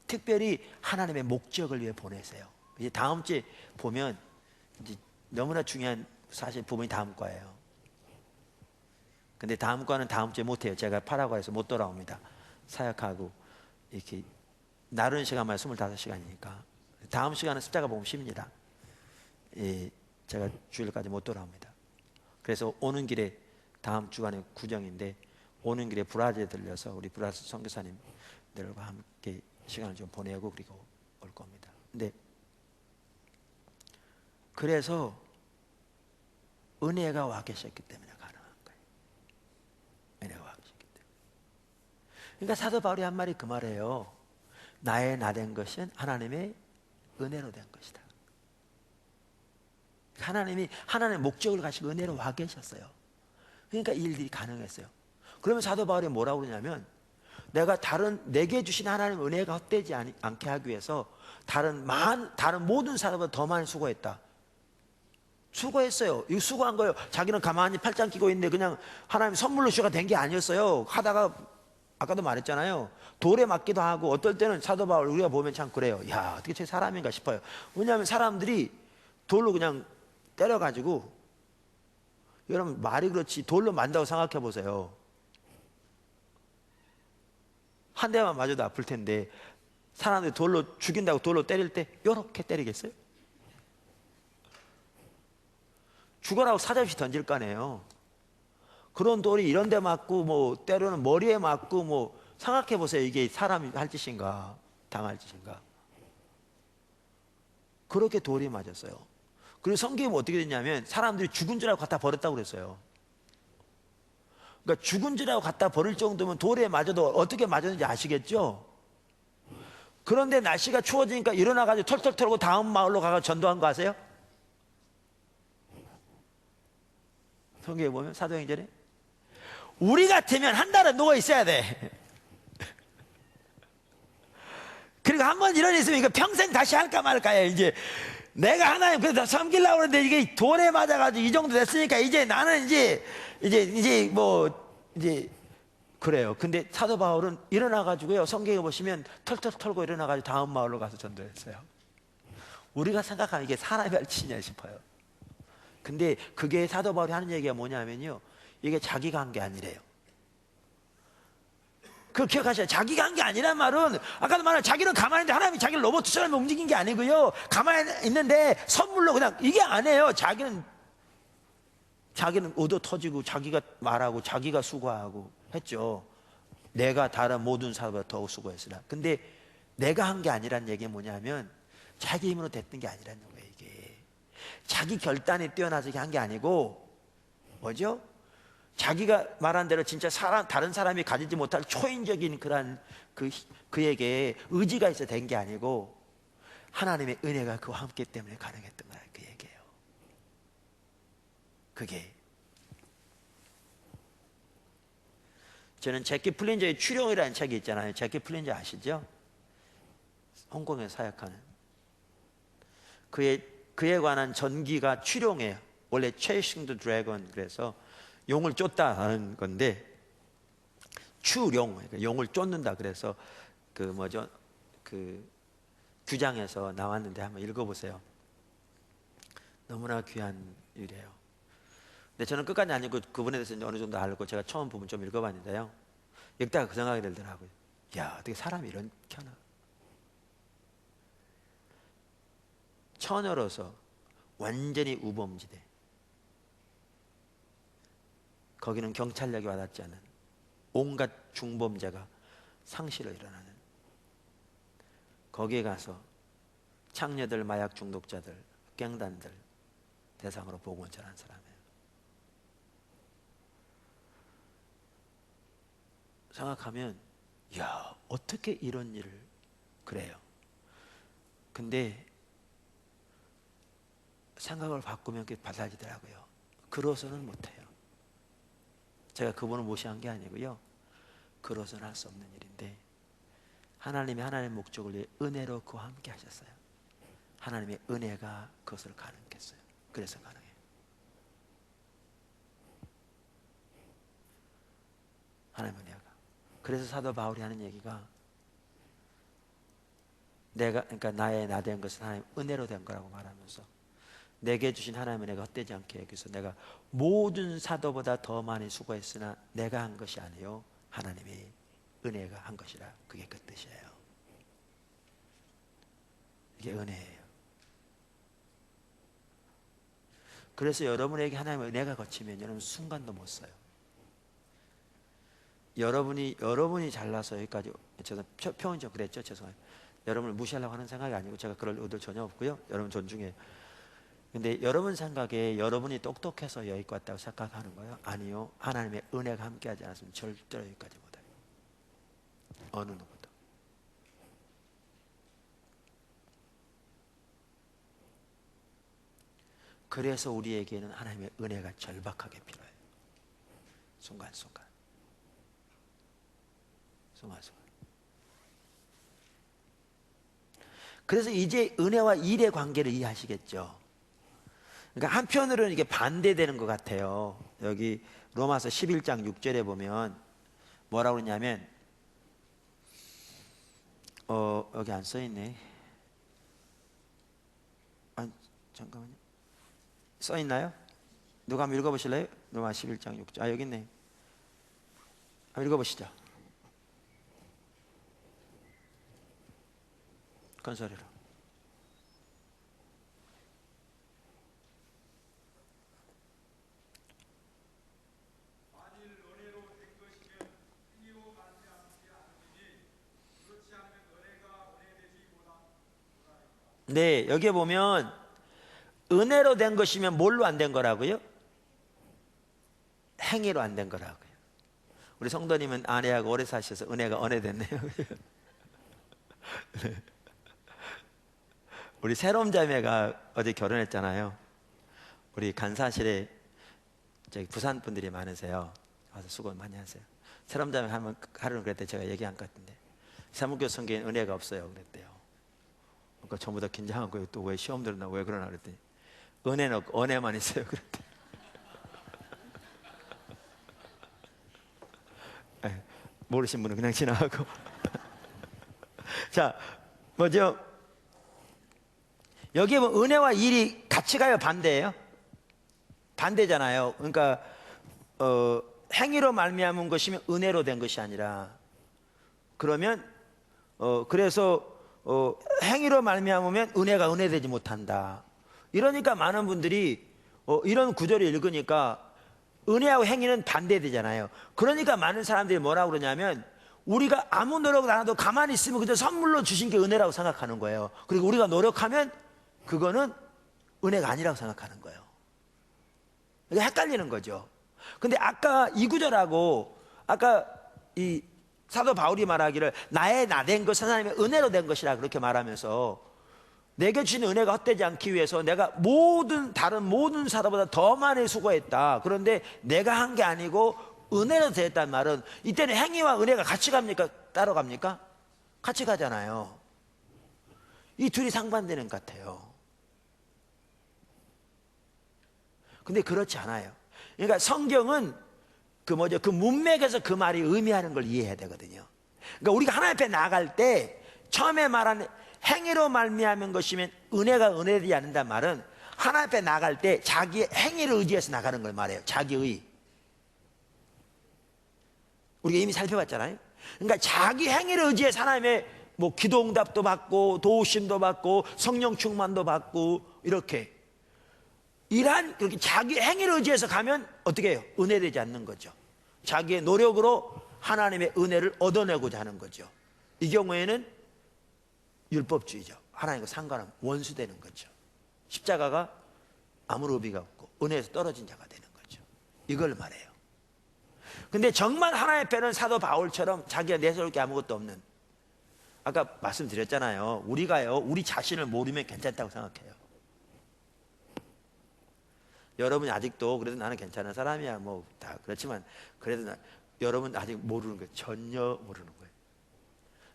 특별히 하나님의 목적을 위해 보내세요. 이제 다음 주에 보면 이제 너무나 중요한 사실 부분이 다음 과예요. 근데 다음 과는 다음 주에 못해요. 제가 파라과에서 못 돌아옵니다. 사역하고 이렇게 나른 시간만 25시간이니까 다음 시간은 숫자가 보면 쉽니다. 제가 주일까지 못 돌아옵니다. 그래서 오는 길에, 다음 주간에 구정인데 오는 길에 브라질에 들려서 우리 브라질 선교사님들과 함께 시간을 좀 보내고 그리고 올 겁니다. 근데 그래서 은혜가 와 계셨기 때문에 가능한 거예요. 은혜가 와 계셨기 때문에. 그러니까 사도 바울이 한 말이 그 말이에요. 나의 나 된 것은 하나님의 은혜로 된 것이다. 하나님의 목적을 가지고 은혜로 와 계셨어요. 그러니까 이 일들이 가능했어요. 그러면 사도 바울이 뭐라고 그러냐면, 내가 내게 주신 하나님의 은혜가 헛되지 않게 하기 위해서 다른 모든 사람보다 더 많이 수고했다. 수고했어요. 이거 수고한 거예요. 자기는 가만히 팔짱 끼고 있는데 그냥 하나님 선물로 주가 된 게 아니었어요. 하다가 아까도 말했잖아요. 돌에 맞기도 하고, 어떨 때는 사도 바울 우리가 보면 참 그래요. 야, 어떻게 저 사람인가 싶어요. 왜냐하면 사람들이 돌로 그냥 때려가지고, 여러분 말이 그렇지 돌로 만다고 생각해 보세요. 한 대만 맞아도 아플 텐데 사람들이 돌로 죽인다고 돌로 때릴 때 이렇게 때리겠어요? 죽어라고 사자없이 던질 거 아니에요. 그런 돌이 이런 데 맞고 뭐 때로는 머리에 맞고 뭐 생각해 보세요. 이게 사람이 할 짓인가 당할 짓인가. 그렇게 돌이 맞았어요. 그리고 성경이 어떻게 됐냐면 사람들이 죽은 줄 알고 갖다 버렸다고 그랬어요. 그러니까 죽은 줄 알고 갖다 버릴 정도면 돌에 맞아도 어떻게 맞았는지 아시겠죠? 그런데 날씨가 추워지니까 일어나가지고 털털 털고 다음 마을로 가서 전도한 거 아세요? 성경에 보면 사도행전에 우리 같으면 한 달은 누워 있어야 돼. 그리고 한번 이런 일 있으면 이거 평생 다시 할까 말까요. 이제 내가 하나님 그래도 섬기려고 그러는데 이게 돌에 맞아가지고 이 정도 됐으니까 이제 나는 이제 그래요. 근데 사도 바울은 일어나가지고요, 성경에 보시면 털털 털고 일어나가지고 다음 마을로 가서 전도했어요. 우리가 생각하는 이게 사람이 할 짓이냐 싶어요. 근데 그게 사도 바울이 하는 얘기가 뭐냐면요, 이게 자기가 한 게 아니래요. 그거 기억하셔야. 자기가 한 게 아니란 말은 아까도 말한 자기는 가만히 있는데 하나님이 자기를 로봇처럼 움직인 게 아니고요, 가만히 있는데 선물로 그냥 이게 아니에요. 자기는 얻어 터지고 자기가 말하고 자기가 수고하고 했죠. 내가 다른 모든 사람보다 더 수고했으나. 근데 내가 한 게 아니란 얘기는 뭐냐면 자기 힘으로 됐던 게 아니라는 거예요. 이게 자기 결단이 뛰어나서 한 게 아니고 뭐죠? 자기가 말한 대로 진짜 다른 사람이 가지지 못할 초인적인 그러한 그에게 의지가 있어 된 게 아니고, 하나님의 은혜가 그와 함께 때문에 가능했던 거야. 그 얘기예요. 그게 저는 제키 플린저의 추룡이라는 책이 있잖아요. 제키 플린저 아시죠? 홍콩에 사역하는 그에 관한 전기가 추룡이에요. 원래 Chasing the Dragon, 그래서 용을 쫓다라는 건데 추룡, 그러니까 용을 쫓는다. 그래서 그 규장에서 나왔는데 한번 읽어보세요. 너무나 귀한 일이에요. 근데 저는 끝까지 안 읽고 그분에 대해서 어느 정도 알고 제가 처음 부분 좀 읽어봤는데요. 읽다가 그 생각이 들더라고요. 야, 어떻게 사람이 이렇게 하나? 처녀로서 완전히 우범지대, 거기는 경찰력이 와닿지 않은 온갖 중범죄가 상시로 일어나는, 거기에 가서 창녀들, 마약 중독자들, 갱단들 대상으로 복음을 전한 사람이에요. 생각하면 야, 어떻게 이런 일을 그래요. 근데 생각을 바꾸면 그게 받아지더라고요. 그러서는 못해요. 제가 그분을 무시한 게 아니고요, 그러서는 할 수 없는 일인데 하나님이 하나님의 목적을 위해 은혜로 그와 함께 하셨어요. 하나님의 은혜가 그것을 가능하게 했어요. 그래서 가능해요. 하나님의 은혜가. 그래서 사도 바울이 하는 얘기가 그러니까 나의 나 된 것은 하나님 은혜로 된 거라고 말하면서 내게 주신 하나님의 은혜가 헛되지 않게 여기서 내가 모든 사도보다 더 많이 수고했으나 내가 한 것이 아니요 하나님의 은혜가 한 것이라. 그게 그 뜻이에요. 이게 은혜예요. 그래서 여러분에게 하나님의 은혜가 거치면 여러분 순간도 못 써요. 여러분이 잘나서 여기까지, 제가 표현 좀 그랬죠? 죄송해요. 여러분을 무시하려고 하는 생각이 아니고 제가 그럴 의도 전혀 없고요. 여러분 존중해요. 근데 여러분 생각에 여러분이 똑똑해서 여기까지 왔다고 생각하는 거예요? 아니요. 하나님의 은혜가 함께하지 않았으면 절대로 여기까지 못해요. 어느 누구도. 그래서 우리에게는 하나님의 은혜가 절박하게 필요해요. 순간순간. 그래서 이제 은혜와 일의 관계를 이해하시겠죠. 그러니까 한편으로는 이게 반대되는 것 같아요. 여기 로마서 11장 6절에 보면 뭐라고 그러냐면 여기 안 써있네. 잠깐만요. 써있나요? 누가 한번 읽어보실래요? 로마 11장 6절. 여기 있네. 한번 읽어보시죠. 큰 소리로. 만일 은혜로 된 것이면 행위로 말미암지 않으니 그렇지 않으면 은혜가 은혜되지 못하리라. 네, 여기에 보면 은혜로 된 것이면 뭘로 안 된 거라고요? 행위로 안 된 거라고요. 우리 성도님은 아내하고 오래 사셔서 은혜가 은혜됐네요. 우리 새롬 자매가 어제 결혼했잖아요. 우리 간사실에 저기 부산 분들이 많으세요. 와서 수고 많이 하세요. 새롬 자매 하루는 그랬대. 제가 얘기한 것 같은데 사무교 성경에 은혜가 없어요 그랬대요. 그러니까 전부 다 긴장하고 또 왜 시험 들었나 왜 그러나 그랬더니 은혜는 없고 은혜만 있어요 그랬대. 모르신 분은 그냥 지나가고. 자, 뭐죠? 여기에 보면 은혜와 일이 같이 가요? 반대예요? 반대잖아요. 그러니까 행위로 말미암은 것이면 은혜로 된 것이 아니라, 그러면 그래서 행위로 말미암으면 은혜가 은혜되지 못한다. 이러니까 많은 분들이 이런 구절을 읽으니까 은혜하고 행위는 반대되잖아요. 그러니까 많은 사람들이 뭐라고 그러냐면 우리가 아무 노력을 안 해도 가만히 있으면 그저 선물로 주신 게 은혜라고 생각하는 거예요. 그리고 우리가 노력하면 그거는 은혜가 아니라고 생각하는 거예요. 이게 헷갈리는 거죠. 근데 아까 이 구절하고 아까 이 사도 바울이 말하기를 나의 나 된 것은 하나님의 은혜로 된 것이라 그렇게 말하면서 내게 주신 은혜가 헛되지 않기 위해서 내가 다른 모든 사람보다 더 많이 수고했다. 그런데 내가 한 게 아니고 은혜로 되었단 말은, 이때는 행위와 은혜가 같이 갑니까? 따로 갑니까? 같이 가잖아요. 이 둘이 상반되는 것 같아요. 근데 그렇지 않아요. 그러니까 성경은 그 문맥에서 그 말이 의미하는 걸 이해해야 되거든요. 그러니까 우리가 하나님 앞에 나아갈 때 처음에 말한 행위로 말미암은 것이면 은혜가 은혜되지 않는단 말은, 하나님 앞에 나갈 때 자기의 행위를 의지해서 나가는 걸 말해요. 자기의. 우리가 이미 살펴봤잖아요. 그러니까 자기 행위를 의지해서 하나님의 기도 응답도 받고 도우심도 받고 성령 충만도 받고 이렇게 그렇게 자기 행위를 의지해서 가면 어떻게 해요? 은혜되지 않는 거죠. 자기의 노력으로 하나님의 은혜를 얻어내고자 하는 거죠. 이 경우에는 율법주의죠. 하나님과 상관없는 원수되는 거죠. 십자가가 아무런 의미가 없고 은혜에서 떨어진 자가 되는 거죠. 이걸 말해요. 근데 정말 하나님 앞에는 사도 바울처럼 자기가 내세울 게 아무것도 없는, 아까 말씀드렸잖아요. 우리가요, 우리 자신을 모르면 괜찮다고 생각해요. 여러분이 아직도 그래도 나는 괜찮은 사람이야 다 그렇지만, 그래도 여러분 아직 모르는 거예요. 전혀 모르는 거예요.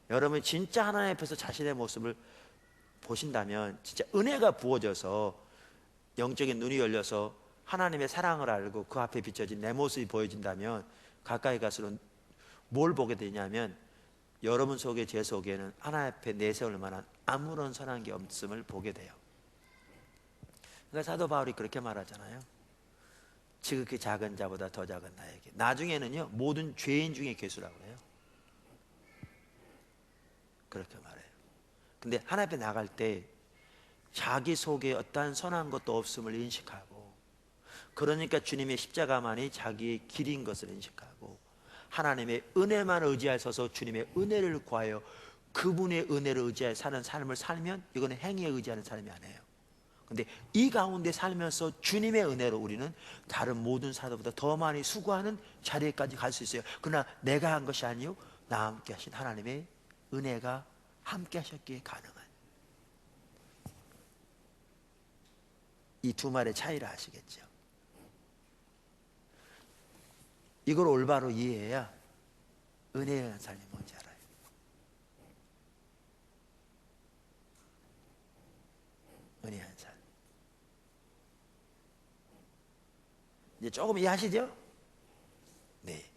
여러분이 진짜 하나님 앞에서 자신의 모습을 보신다면, 진짜 은혜가 부어져서 영적인 눈이 열려서 하나님의 사랑을 알고 그 앞에 비춰진 내 모습이 보여진다면, 가까이 갈수록 뭘 보게 되냐면, 여러분 속에 제 속에는 하나님 앞에 내세울 만한 아무런 선한 게 없음을 보게 돼요. 그러니까 사도 바울이 그렇게 말하잖아요. 지극히 작은 자보다 더 작은 나에게, 나중에는요 모든 죄인 중에 괴수라고 해요. 그렇게 말해요. 근데 하나님 앞에 나갈 때 자기 속에 어떠한 선한 것도 없음을 인식하고, 그러니까 주님의 십자가만이 자기의 길인 것을 인식하고, 하나님의 은혜만 의지하셔서 주님의 은혜를 구하여 그분의 은혜를 의지하여 사는 삶을 살면, 이거는 행위에 의지하는 삶이 아니에요. 근데 이 가운데 살면서 주님의 은혜로 우리는 다른 모든 사람보다 더 많이 수고하는 자리에까지 갈 수 있어요. 그러나 내가 한 것이 아니요 나와 함께 하신 하나님의 은혜가 함께 하셨기에 가능한, 이 두 말의 차이를 아시겠죠? 이걸 올바로 이해해야 은혜에 대한 삶이 뭔지 알아요. 은혜의 한 삶. 이제 조금 이해하시죠? 네.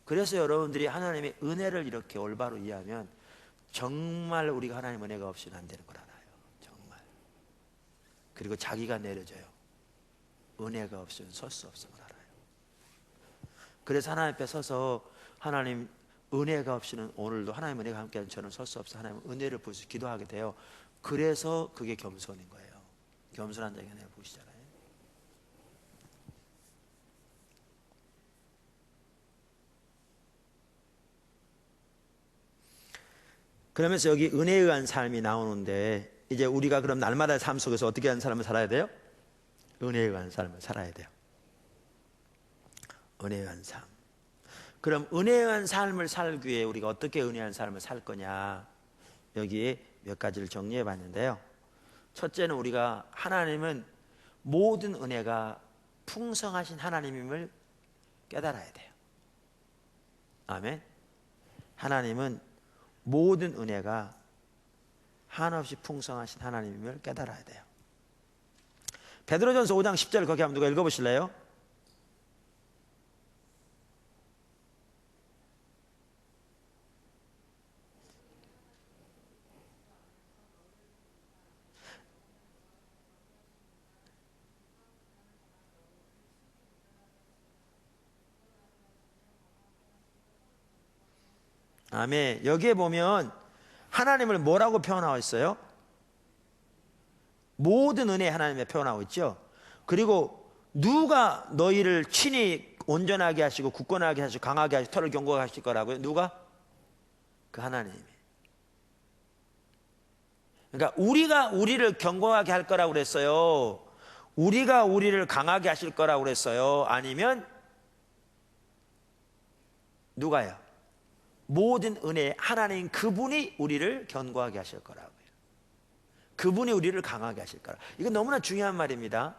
그래서 여러분들이 하나님의 은혜를 이렇게 올바로 이해하면 정말 우리가 하나님 은혜가 없이는 안 되는 걸 알아요. 정말. 그리고 자기가 내려져요. 은혜가 없으면 설 수 없음을 알아요. 그래서 하나님 앞에 서서, 하나님 은혜가 없이는 오늘도 하나님 은혜가 함께하는 저는 설 수 없어, 하나님 은혜를 부으시고 기도하게 돼요. 그래서 그게 겸손인 거예요. 겸손한 자에게 은혜를 부으시잖아요. 그러면서 여기 은혜에 의한 삶이 나오는데, 이제 우리가 그럼 날마다의 삶 속에서 어떻게 하는 삶을 살아야 돼요? 은혜에 의한 삶을 살아야 돼요. 은혜에 의한 삶. 그럼 은혜에 의한 삶을 살기 위해 우리가 어떻게 은혜에 의한 삶을 살 거냐, 여기에 몇 가지를 정리해 봤는데요. 첫째는 우리가 하나님은 모든 은혜가 풍성하신 하나님임을 깨달아야 돼요. 아멘. 하나님은 모든 은혜가 한없이 풍성하신 하나님임을 깨달아야 돼요. 베드로전서 5장 10절 거기 한번 누가 읽어보실래요? 아멘. 여기에 보면 하나님을 뭐라고 표현하고 있어요? 모든 은혜 하나님에 표현하고 있죠. 그리고 누가 너희를 친히 온전하게 하시고 굳건하게 하시고 강하게 하시고 털을 견고하게 하실 거라고요? 누가? 그 하나님이. 그러니까 우리가 우리를 견고하게 할 거라고 그랬어요? 우리가 우리를 강하게 하실 거라고 그랬어요? 아니면 누가요? 모든 은혜 하나님 그분이 우리를 견고하게 하실 거라고요. 그분이 우리를 강하게 하실 거라. 이건 너무나 중요한 말입니다.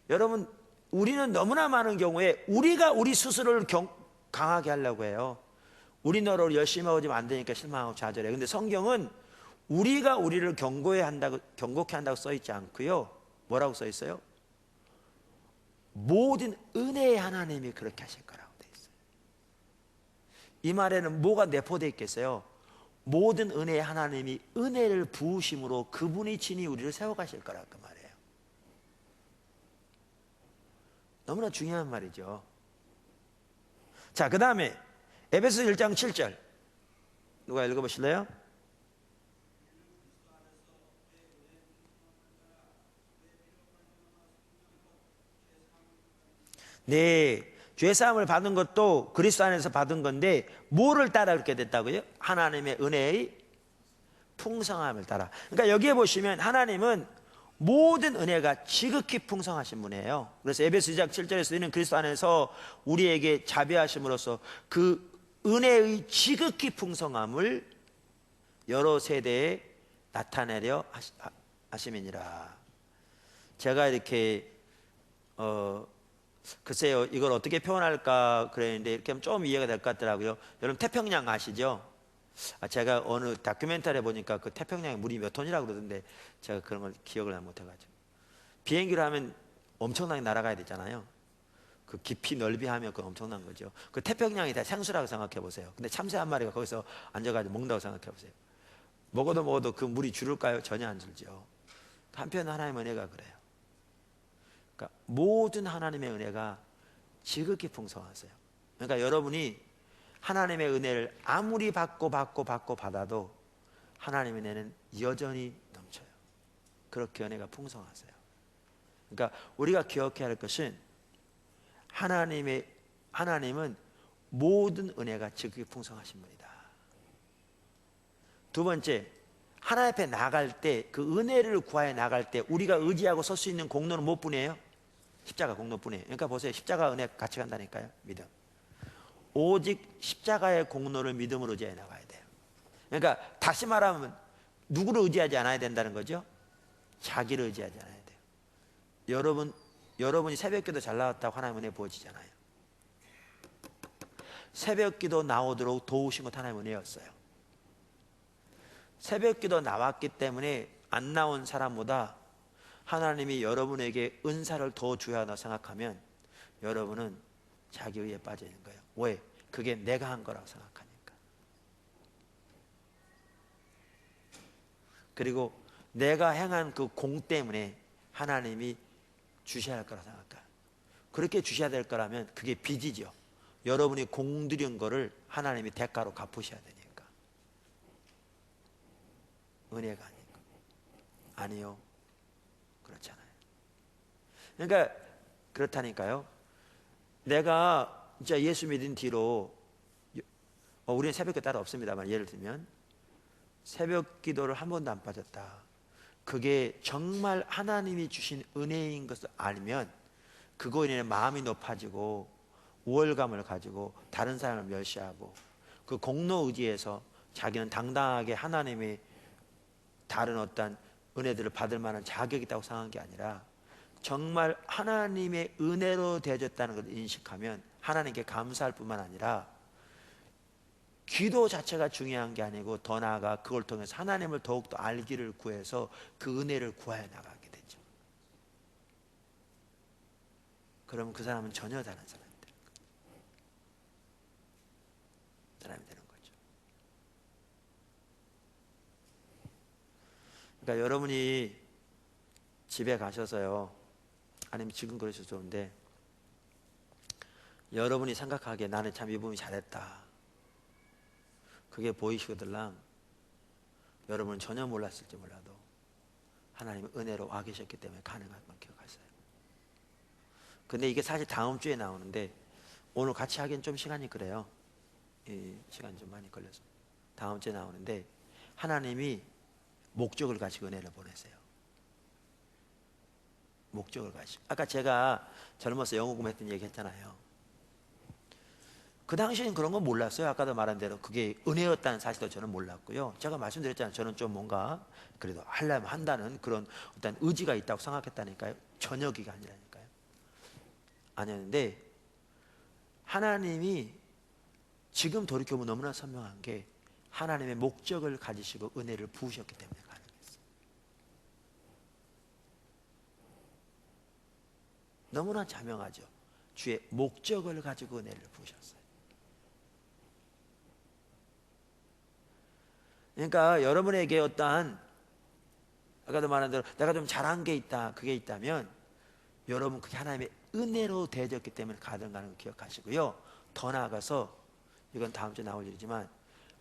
여러분, 우리는 너무나 많은 경우에 우리가 우리 스스로를 강하게 하려고 해요. 우리 너로 열심히 하고 안 되니까 실망하고 좌절해. 근데 성경은 우리가 우리를 경고케 한다고 써 있지 않고요. 뭐라고 써 있어요? 모든 은혜의 하나님이 그렇게 하실 거라고 돼 있어요. 이 말에는 뭐가 내포되어 있겠어요? 모든 은혜의 하나님이 은혜를 부으심으로 그분이 친히 우리를 세워가실 거라고 그 말이에요. 너무나 중요한 말이죠. 자, 그 다음에 에베소 1장 7절 누가 읽어보실래요? 네, 죄사함을 받은 것도 그리스도 안에서 받은 건데 뭐를 따라 그렇게 됐다고요? 하나님의 은혜의 풍성함을 따라. 그러니까 여기에 보시면 하나님은 모든 은혜가 지극히 풍성하신 분이에요. 그래서 에베소 2장 7절에서 이는 그리스도 안에서 우리에게 자비하심으로써 그 은혜의 지극히 풍성함을 여러 세대에 나타내려 하심이니라. 제가 이렇게 글쎄요, 이걸 어떻게 표현할까 그랬는데 이렇게 하면 좀 이해가 될 것 같더라고요. 여러분 태평양 아시죠? 제가 어느 다큐멘터리에 보니까 그 태평양에 물이 몇 톤이라고 그러던데 제가 그런 걸 기억을 못 해가지고, 비행기를 하면 엄청나게 날아가야 되잖아요. 그 깊이 넓이 하면 그 엄청난 거죠. 그 태평양이 다 생수라고 생각해 보세요. 근데 참새 한 마리가 거기서 앉아가지고 먹는다고 생각해 보세요. 먹어도 그 물이 줄을까요? 전혀 안 줄죠. 한편 하나님의 은혜가 그래요. 그러니까 모든 하나님의 은혜가 지극히 풍성하세요. 그러니까 여러분이 하나님의 은혜를 아무리 받아도 하나님의 은혜는 여전히 넘쳐요. 그렇게 은혜가 풍성하세요. 그러니까 우리가 기억해야 할 것은 하나님은 모든 은혜가 지극히 풍성하신 분이다. 두 번째, 하나님 앞에 나갈 때, 그 은혜를 구하여 나갈 때 우리가 의지하고 설 수 있는 공로는 무엇뿐이에요? 십자가 공로뿐이에요. 그러니까 보세요, 십자가 은혜 같이 간다니까요. 믿음. 오직 십자가의 공로를 믿음으로 의지해 나가야 돼요. 그러니까 다시 말하면 누구를 의지하지 않아야 된다는 거죠? 자기를 의지하지 않아야 돼요. 여러분이 새벽기도 잘 나왔다고 하나님 은혜 부어지잖아요. 새벽기도 나오도록 도우신 것 하나님 은혜였어요. 새벽기도 나왔기 때문에 안 나온 사람보다 하나님이 여러분에게 은사를 더 줘야 한다고 생각하면 여러분은 자기 의에 빠져 있는 거예요. 왜? 그게 내가 한 거라고 생각하니까. 그리고 내가 행한 그 공 때문에 하나님이 주셔야 할 거라고 생각해요. 그렇게 주셔야 될 거라면 그게 빚이죠. 여러분이 공들인 거를 하나님이 대가로 갚으셔야 되니까. 은혜가 아니고. 아니요, 그렇잖아요. 그러니까 그렇다니까요. 내가 진짜 예수 믿은 뒤로 우리는 새벽기도 따로 없습니다만, 예를 들면 새벽 기도를 한 번도 안 빠졌다. 그게 정말 하나님이 주신 은혜인 것을 알면 그거에 인해 마음이 높아지고 우월감을 가지고 다른 사람을 멸시하고 그 공로 의지에서 자기는 당당하게 하나님의 다른 어떤 은혜들을 받을 만한 자격이 있다고 생각한 게 아니라 정말 하나님의 은혜로 되어졌다는 것을 인식하면 하나님께 감사할 뿐만 아니라 기도 자체가 중요한 게 아니고 더 나아가 그걸 통해서 하나님을 더욱더 알기를 구해서 그 은혜를 구하여 나가게 되죠. 그러면 그 사람은 전혀 다른 사람이 되는 거죠. 그러니까 여러분이 집에 가셔서요, 아니면 지금 그러셔도 좋은데, 여러분이 생각하기에 나는 참 이분이 잘했다, 그게 보이시거들랑 여러분은 전혀 몰랐을지 몰라도 하나님의 은혜로 와 계셨기 때문에 가능한 걸 기억하세요. 근데 이게 사실 다음 주에 나오는데 오늘 같이 하기엔 좀 시간이 그래요. 시간이 좀 많이 걸려서 다음 주에 나오는데, 하나님이 목적을 가지고 은혜를 보내세요. 목적을 가지고. 아까 제가 젊어서 영어 공부했던 얘기 했잖아요. 그 당시에는 그런 건 몰랐어요. 아까도 말한 대로 그게 은혜였다는 사실도 저는 몰랐고요. 제가 말씀드렸잖아요. 저는 좀 뭔가 그래도 하려면 한다는 그런 어떤 의지가 있다고 생각했다니까요. 저녁이가 아니라니까요. 아니었는데 하나님이 지금 돌이켜보면 너무나 선명한 게 하나님의 목적을 가지시고 은혜를 부으셨기 때문에 가능했어요. 너무나 자명하죠. 주의 목적을 가지고 은혜를 부으셨어요. 그러니까 여러분에게 어떠한 아까도 말한 대로 내가 좀 잘한 게 있다, 그게 있다면 여러분 그게 하나님의 은혜로 되어졌기 때문에 가능한 걸 기억하시고요. 더 나아가서 이건 다음 주에 나올 일이지만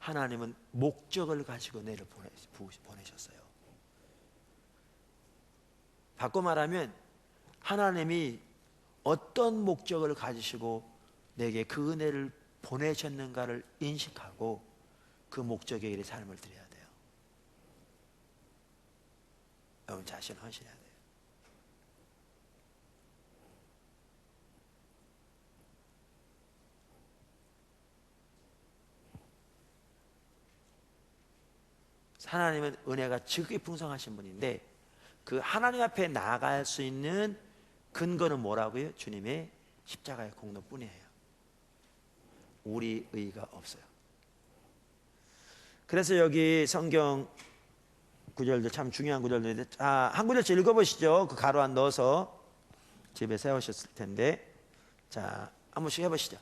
하나님은 목적을 가지고 은혜를 보내셨어요. 바꿔 말하면 하나님이 어떤 목적을 가지시고 내게 그 은혜를 보내셨는가를 인식하고 그 목적에 일의 삶을 드려야 돼요. 여러분 자신을 헌신해야 돼요. 하나님은 은혜가 지극히 풍성하신 분인데 그 하나님 앞에 나아갈 수 있는 근거는 뭐라고요? 주님의 십자가의 공로뿐이에요. 우리 의가 없어요. 그래서 여기 성경 구절도 참 중요한 구절들인데 한 구절씩 읽어보시죠. 그 가로 안 넣어서 집에 세우셨을 텐데 자 한 번씩 해보시죠.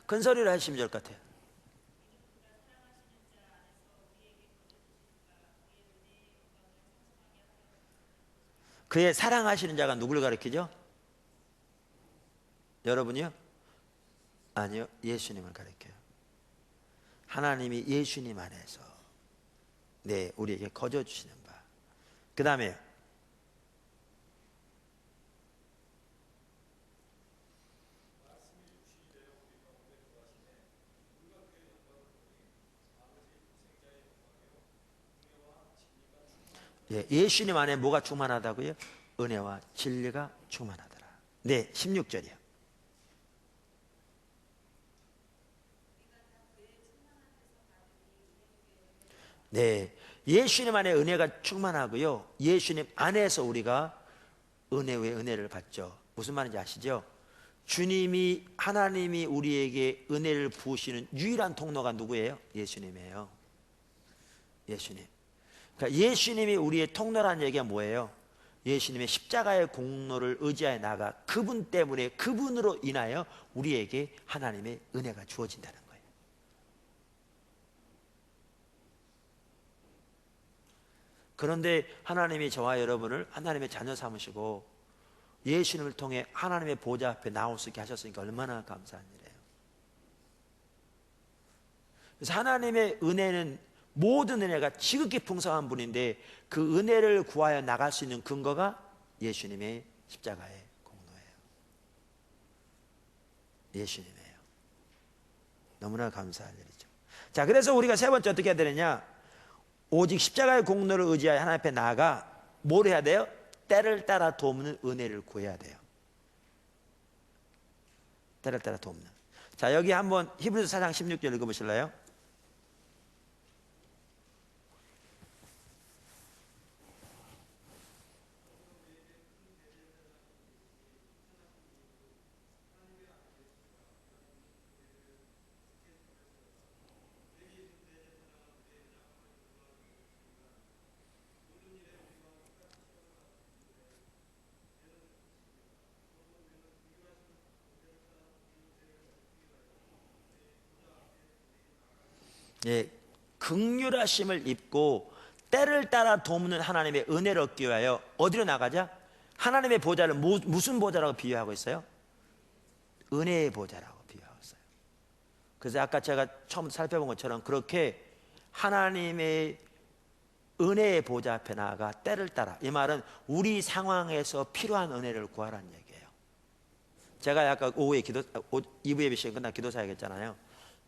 큰 소리로 하시면 좋을 것 같아요. 그의 사랑하시는 자가 누구를 가리키죠? 여러분이요? 아니요, 예수님을 가리켜요. 하나님이 예수님 안에서 우리에게 거저 주시는 바. 그 다음에 예수님 안에 뭐가 충만하다고요? 은혜와 진리가 충만하더라. 16절이요. 예수님 안에 은혜가 충만하고요. 예수님 안에서 우리가 은혜 외 은혜를 받죠. 무슨 말인지 아시죠? 주님이 하나님이 우리에게 은혜를 부으시는 유일한 통로가 누구예요? 예수님이에요. 예수님. 그러니까 예수님이 우리의 통로라는 얘기가 뭐예요? 예수님의 십자가의 공로를 의지하여 나가 그분 때문에 그분으로 인하여 우리에게 하나님의 은혜가 주어진다는 거예요. 그런데 하나님이 저와 여러분을 하나님의 자녀 삼으시고 예수님을 통해 하나님의 보좌 앞에 나올 수 있게 하셨으니까 얼마나 감사한 일이에요. 그래서 하나님의 은혜는 모든 은혜가 지극히 풍성한 분인데 그 은혜를 구하여 나갈 수 있는 근거가 예수님의 십자가의 공로예요. 예수님이에요. 너무나 감사할 일이죠. 자, 그래서 우리가 세 번째 어떻게 해야 되느냐? 오직 십자가의 공로를 의지하여 하나님 앞에 나아가 뭘 해야 돼요? 때를 따라 돕는 은혜를 구해야 돼요. 때를 따라 돕는. 자, 여기 한번 히브리서 4장 16절 읽어보실래요? 긍휼하심을 입고 때를 따라 돕는 하나님의 은혜를 얻기 위하여 어디로 나가자? 하나님의 보좌를 무슨 보좌라고 비유하고 있어요? 은혜의 보좌라고 비유하고 있어요. 그래서 아까 제가 처음 살펴본 것처럼 그렇게 하나님의 은혜의 보좌 앞에 나아가 때를 따라, 이 말은 우리 상황에서 필요한 은혜를 구하라는 얘기예요. 제가 아까 오후에 2부 예배 시간 끝나 기도 사역했잖아요.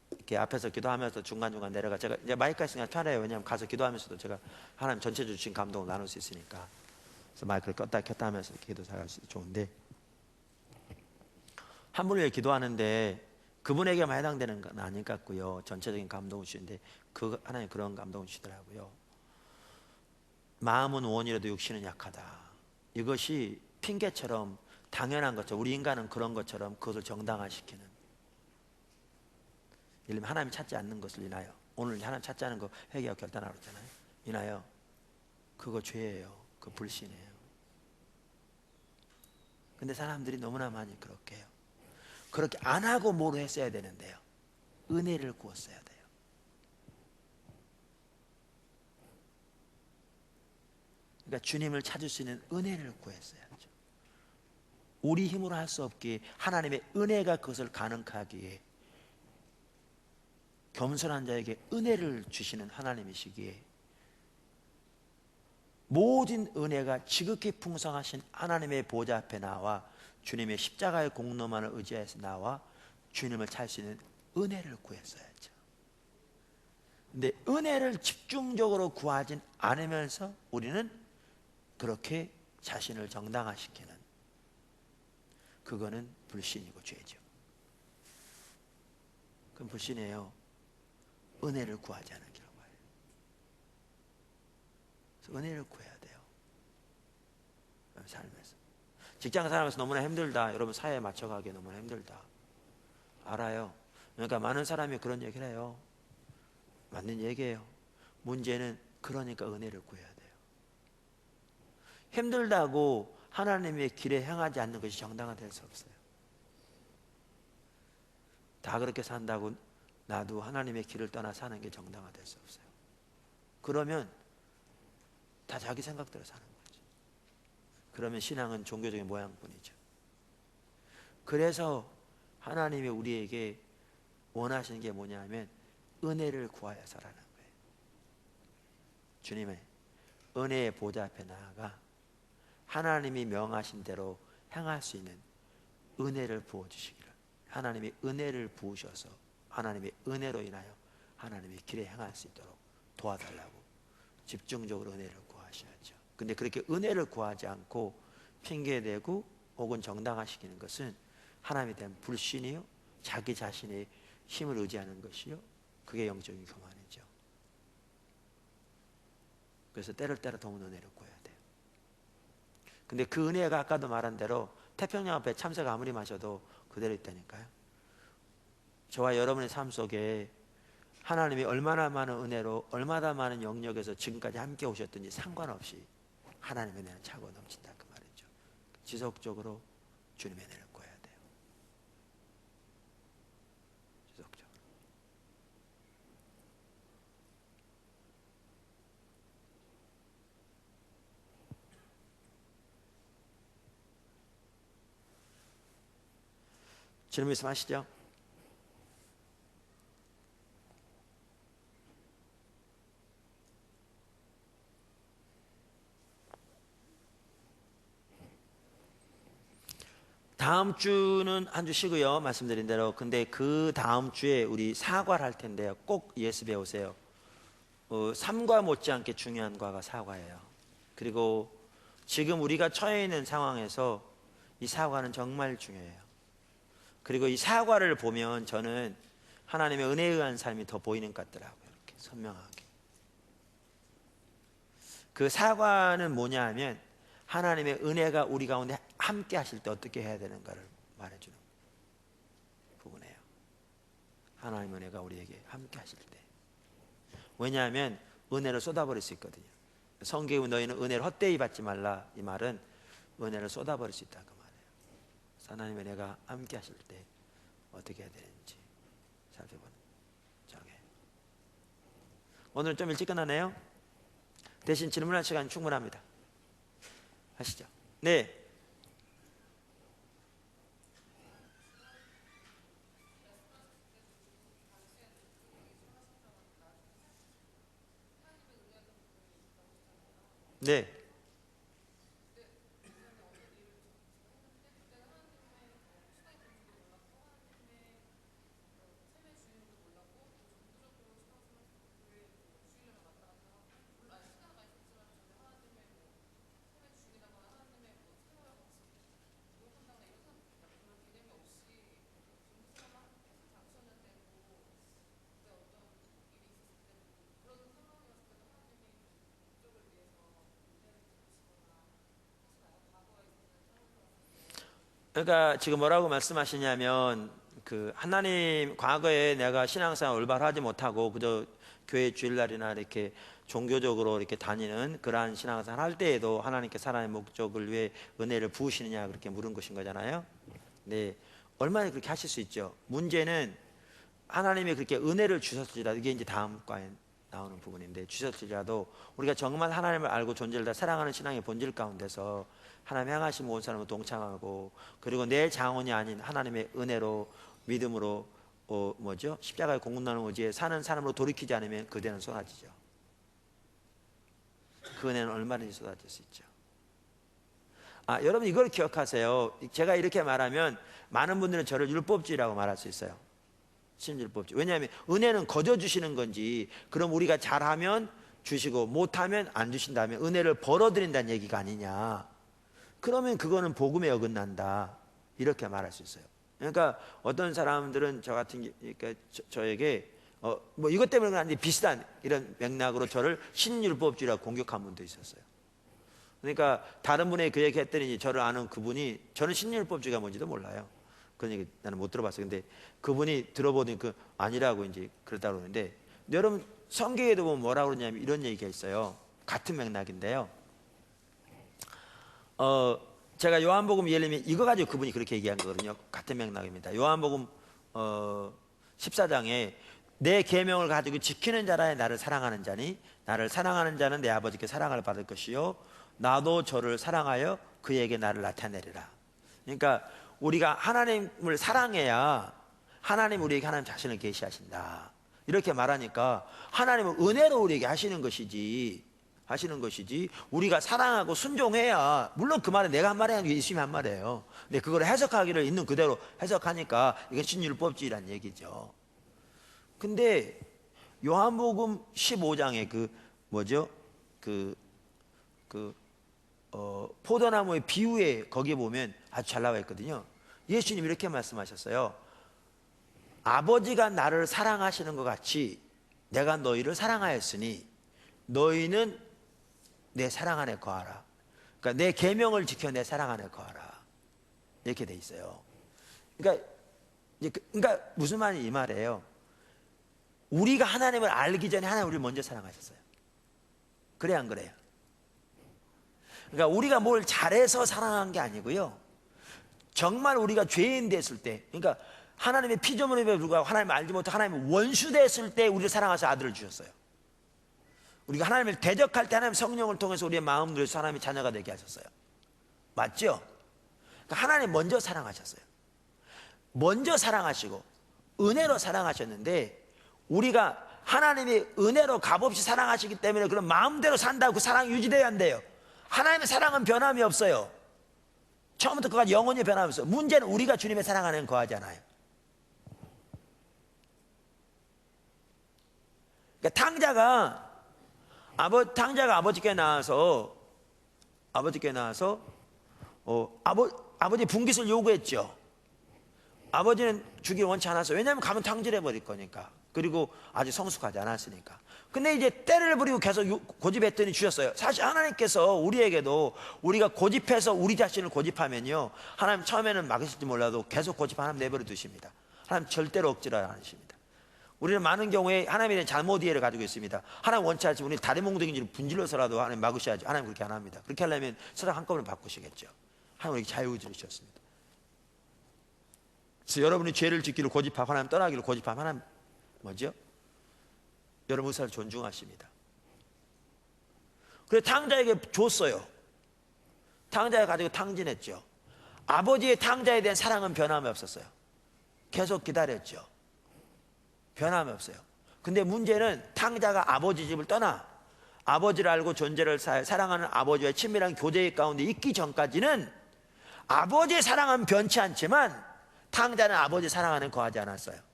이렇게 앞에서 기도하면서 중간중간 내려가 제가 이제 마이크가 있으니까 편해요. 왜냐하면 가서 기도하면서도 제가 하나님 전체적으로 주신 감동을 나눌 수 있으니까. 그래서 마이크를 껐다 켰다 하면서 기도 사역할 수 좋은데 한 분을 위해 기도하는데 그분에게만 해당되는 건 아닌 것 같고요. 전체적인 감동을 주시는데 그 하나님 그런 감동을 주시더라고요. 마음은 원이라도 육신은 약하다. 이것이 핑계처럼 당연한 것처럼 우리 인간은 그런 것처럼 그것을 정당화시키는, 예를 들면 하나님 찾지 않는 것을 인하여, 오늘 하나님 찾지 않은 거 회개하고 결단하라고 했잖아요. 인하여 그거 죄예요. 그거 불신이에요. 근데 사람들이 너무나 많이 그렇게 해요. 그렇게 안 하고 뭐로 했어야 되는데요. 은혜를 구웠어야 돼요. 그러니까 주님을 찾을 수 있는 은혜를 구했어야죠. 우리 힘으로 할 수 없기에 하나님의 은혜가 그것을 가능하기에, 겸손한 자에게 은혜를 주시는 하나님이시기에, 모든 은혜가 지극히 풍성하신 하나님의 보좌 앞에 나와 주님의 십자가의 공로만을 의지해서 나와 주님을 찾을 수 있는 은혜를 구했어야죠. 근데 은혜를 집중적으로 구하진 않으면서 우리는 그렇게 자신을 정당화시키는, 그거는 불신이고 죄죠. 그건 불신이에요. 은혜를 구하지 않은 결과예요. 그래서 은혜를 구해야 돼요. 삶에서. 직장 살면서 너무나 힘들다. 여러분 사회에 맞춰가기 너무나 힘들다. 알아요. 그러니까 많은 사람이 그런 얘기를 해요. 맞는 얘기예요. 문제는 그러니까 은혜를 구해야 돼요. 힘들다고 하나님의 길에 행하지 않는 것이 정당화될 수 없어요. 다 그렇게 산다고 나도 하나님의 길을 떠나 사는 게 정당화될 수 없어요. 그러면 다 자기 생각대로 사는 거죠. 그러면 신앙은 종교적인 모양뿐이죠. 그래서 하나님이 우리에게 원하시는 게 뭐냐면 은혜를 구하여 살아가는 거예요. 주님의 은혜의 보좌 앞에 나아가 하나님이 명하신 대로 행할 수 있는 은혜를 부어주시기를, 하나님이 은혜를 부으셔서 하나님의 은혜로 인하여 하나님의 길에 행할 수 있도록 도와달라고 집중적으로 은혜를 구하셔야죠. 근데 그렇게 은혜를 구하지 않고 핑계대고 혹은 정당화시키는 것은 하나님에 대한 불신이요, 자기 자신의 힘을 의지하는 것이요, 그게 영적인 교만이죠. 그래서 때를 따라 도문 은혜를 구해야 돼요. 근데 그 은혜가 아까도 말한 대로 태평양 앞에 참새가 아무리 마셔도 그대로 있다니까요. 저와 여러분의 삶 속에 하나님이 얼마나 많은 은혜로 얼마나 많은 영역에서 지금까지 함께 오셨든지 상관없이 하나님의 은혜는 차고 넘친다 그 말이죠. 지속적으로 주님의 은혜를 구해야 돼요. 지속적으로. 주님 말씀하시죠. 다음 주는 한 주 쉬고요, 말씀드린 대로. 근데 그 다음 주에 우리 사과를 할 텐데요, 꼭 예수 배우세요. 삶과 못지않게 중요한 과가 사과예요. 그리고 지금 우리가 처해 있는 상황에서 이 사과는 정말 중요해요. 그리고 이 사과를 보면 저는 하나님의 은혜에 의한 삶이 더 보이는 것 같더라고요. 이렇게 선명하게. 그 사과는 뭐냐 하면 하나님의 은혜가 우리 가운데 함께 하실 때 어떻게 해야 되는가를 말해주는 부분이에요. 하나님의 은혜가 우리에게 함께 하실 때. 왜냐하면 은혜를 쏟아버릴 수 있거든요. 성경에 너희는 은혜를 헛되이 받지 말라, 이 말은 은혜를 쏟아버릴 수 있다 그 말이에요. 하나님의 은혜가 함께 하실 때 어떻게 해야 되는지 살펴보는 장애. 오늘 좀 일찍 끝나네요. 대신 질문할 시간 충분합니다. 하시죠. 네. 네. 그러니까 지금 뭐라고 말씀하시냐면 그 하나님 과거에 내가 신앙생활 올바로 하지 못하고 그저 교회 주일날이나 이렇게 종교적으로 이렇게 다니는 그러한 신앙생활 할 때에도 하나님께 살아의 목적을 위해 은혜를 부으시느냐 그렇게 물은 것인 거잖아요. 네, 얼마나 그렇게 하실 수 있죠. 문제는 하나님이 그렇게 은혜를 주셨을지라도 이게 이제 다음 과에 나오는 부분인데 주셨을지라도 우리가 정말 하나님을 알고 존재를 다 사랑하는 신앙의 본질 가운데서 하나님 향하신 모든 사람을 동참하고 그리고 내 장원이 아닌 하나님의 은혜로 믿음으로 십자가의 공군나는 오지에 사는 사람으로 돌이키지 않으면 그대는 쏟아지죠. 그 은혜는 얼마든지 쏟아질 수 있죠. 여러분 이걸 기억하세요. 제가 이렇게 말하면 많은 분들은 저를 율법주의라고 말할 수 있어요. 신율법주의. 왜냐하면 은혜는 거저 주시는 건지 그럼 우리가 잘하면 주시고 못하면 안 주신다면 은혜를 벌어들인다는 얘기가 아니냐. 그러면 그거는 복음에 어긋난다 이렇게 말할 수 있어요. 그러니까 어떤 사람들은 저 같은 그러니까 저에게 뭐 이것 때문에 그런 아닌데 비슷한 이런 맥락으로 저를 신율법주의라고 공격한 분도 있었어요. 그러니까 다른 분에게 그 얘기 했더니 저를 아는 그분이 저는 신율법주의가 뭔지도 몰라요. 그런 얘기 나는 못 들어봤어요. 근데 그분이 들어보니 그 아니라고 이제 그러다 그러는데 여러분 성경에도 보면 뭐라고 그러냐면 이런 얘기가 있어요. 같은 맥락인데요. 제가 요한복음 예를 들면 이거 가지고 그분이 그렇게 얘기한 거거든요. 같은 맥락입니다. 요한복음 14장에 내 계명을 가지고 지키는 자라 나를 사랑하는 자니 나를 사랑하는 자는 내 아버지께 사랑을 받을 것이요 나도 저를 사랑하여 그에게 나를 나타내리라. 그러니까 우리가 하나님을 사랑해야 하나님 우리에게 하나님 자신을 계시하신다 이렇게 말하니까 하나님은 은혜로 우리에게 하시는 것이지 우리가 사랑하고 순종해야 물론 그 말은 내가 한 말이 아니고 예수님이 한 말이에요. 근데 그걸 해석하기를 있는 그대로 해석하니까 이건 신율법주의란 얘기죠. 근데 요한복음 15장에 포도나무의 비유에 거기에 보면 아주 잘 나와 있거든요. 예수님 이렇게 말씀하셨어요. 아버지가 나를 사랑하시는 것 같이 내가 너희를 사랑하였으니 너희는 내 사랑 안에 거하라. 그러니까 내 계명을 지켜 내 사랑 안에 거하라. 이렇게 돼 있어요. 그러니까 무슨 말이 이 말이에요. 우리가 하나님을 알기 전에 하나님 우리를 먼저 사랑하셨어요. 그래야 안 그래요? 그러니까 우리가 뭘 잘해서 사랑한 게 아니고요. 정말 우리가 죄인 됐을 때, 그러니까 하나님의 피조물임에 불구하고 하나님을 알지 못하고 하나님의 원수 됐을 때 우리를 사랑하셔서 아들을 주셨어요. 우리가 하나님을 대적할 때 하나님 성령을 통해서 우리의 마음들을 하나님의 자녀가 되게 하셨어요. 맞죠? 그러니까 하나님 먼저 사랑하셨어요. 먼저 사랑하시고 은혜로 사랑하셨는데 우리가 하나님이 은혜로 값없이 사랑하시기 때문에 그런 마음대로 산다고 그 사랑이 유지돼야 한대요. 하나님의 사랑은 변함이 없어요. 처음부터 그가 영원히 변함이 없어요. 문제는 우리가 주님의 사랑 안에 거하잖아요. 그러니까 탕자가 아버지께 나와서 아버지 분깃을 요구했죠. 아버지는 주길 원치 않았어요. 왜냐하면 가면 탕질해버릴 거니까. 그리고 아직 성숙하지 않았으니까. 근데 이제 때를 부리고 계속 고집했더니 주셨어요. 사실 하나님께서 우리에게도 우리가 고집해서 우리 자신을 고집하면요 하나님 처음에는 막으실지 몰라도 계속 고집하면 하나님 내버려 두십니다. 하나님 절대로 억지를 안 하십니다. 우리는 많은 경우에 하나님에 대한 잘못 이해를 가지고 있습니다. 하나님 원치 않지만 우리 다리 몽둥이를 분질러서라도 하나님 막으셔야죠. 하나님 그렇게 안 합니다. 그렇게 하려면 세상 한꺼번에 바꾸시겠죠. 하나님 우리에게 자유를 주셨습니다. 그래서 여러분이 죄를 짓기를 고집하고 하나님 떠나기를 고집하면 하나님 뭐죠? 여러분 의사를 존중하십니다. 그래서 탕자에게 줬어요. 탕자가 가지고 탕진했죠. 아버지의 탕자에 대한 사랑은 변함이 없었어요. 계속 기다렸죠. 변함이 없어요. 근데 문제는 탕자가 아버지 집을 떠나 아버지를 알고 존재를 사랑하는 아버지와 친밀한 교제 가운데 있기 전까지는 아버지의 사랑은 변치 않지만 탕자는 아버지 사랑하는 거하지 않았어요.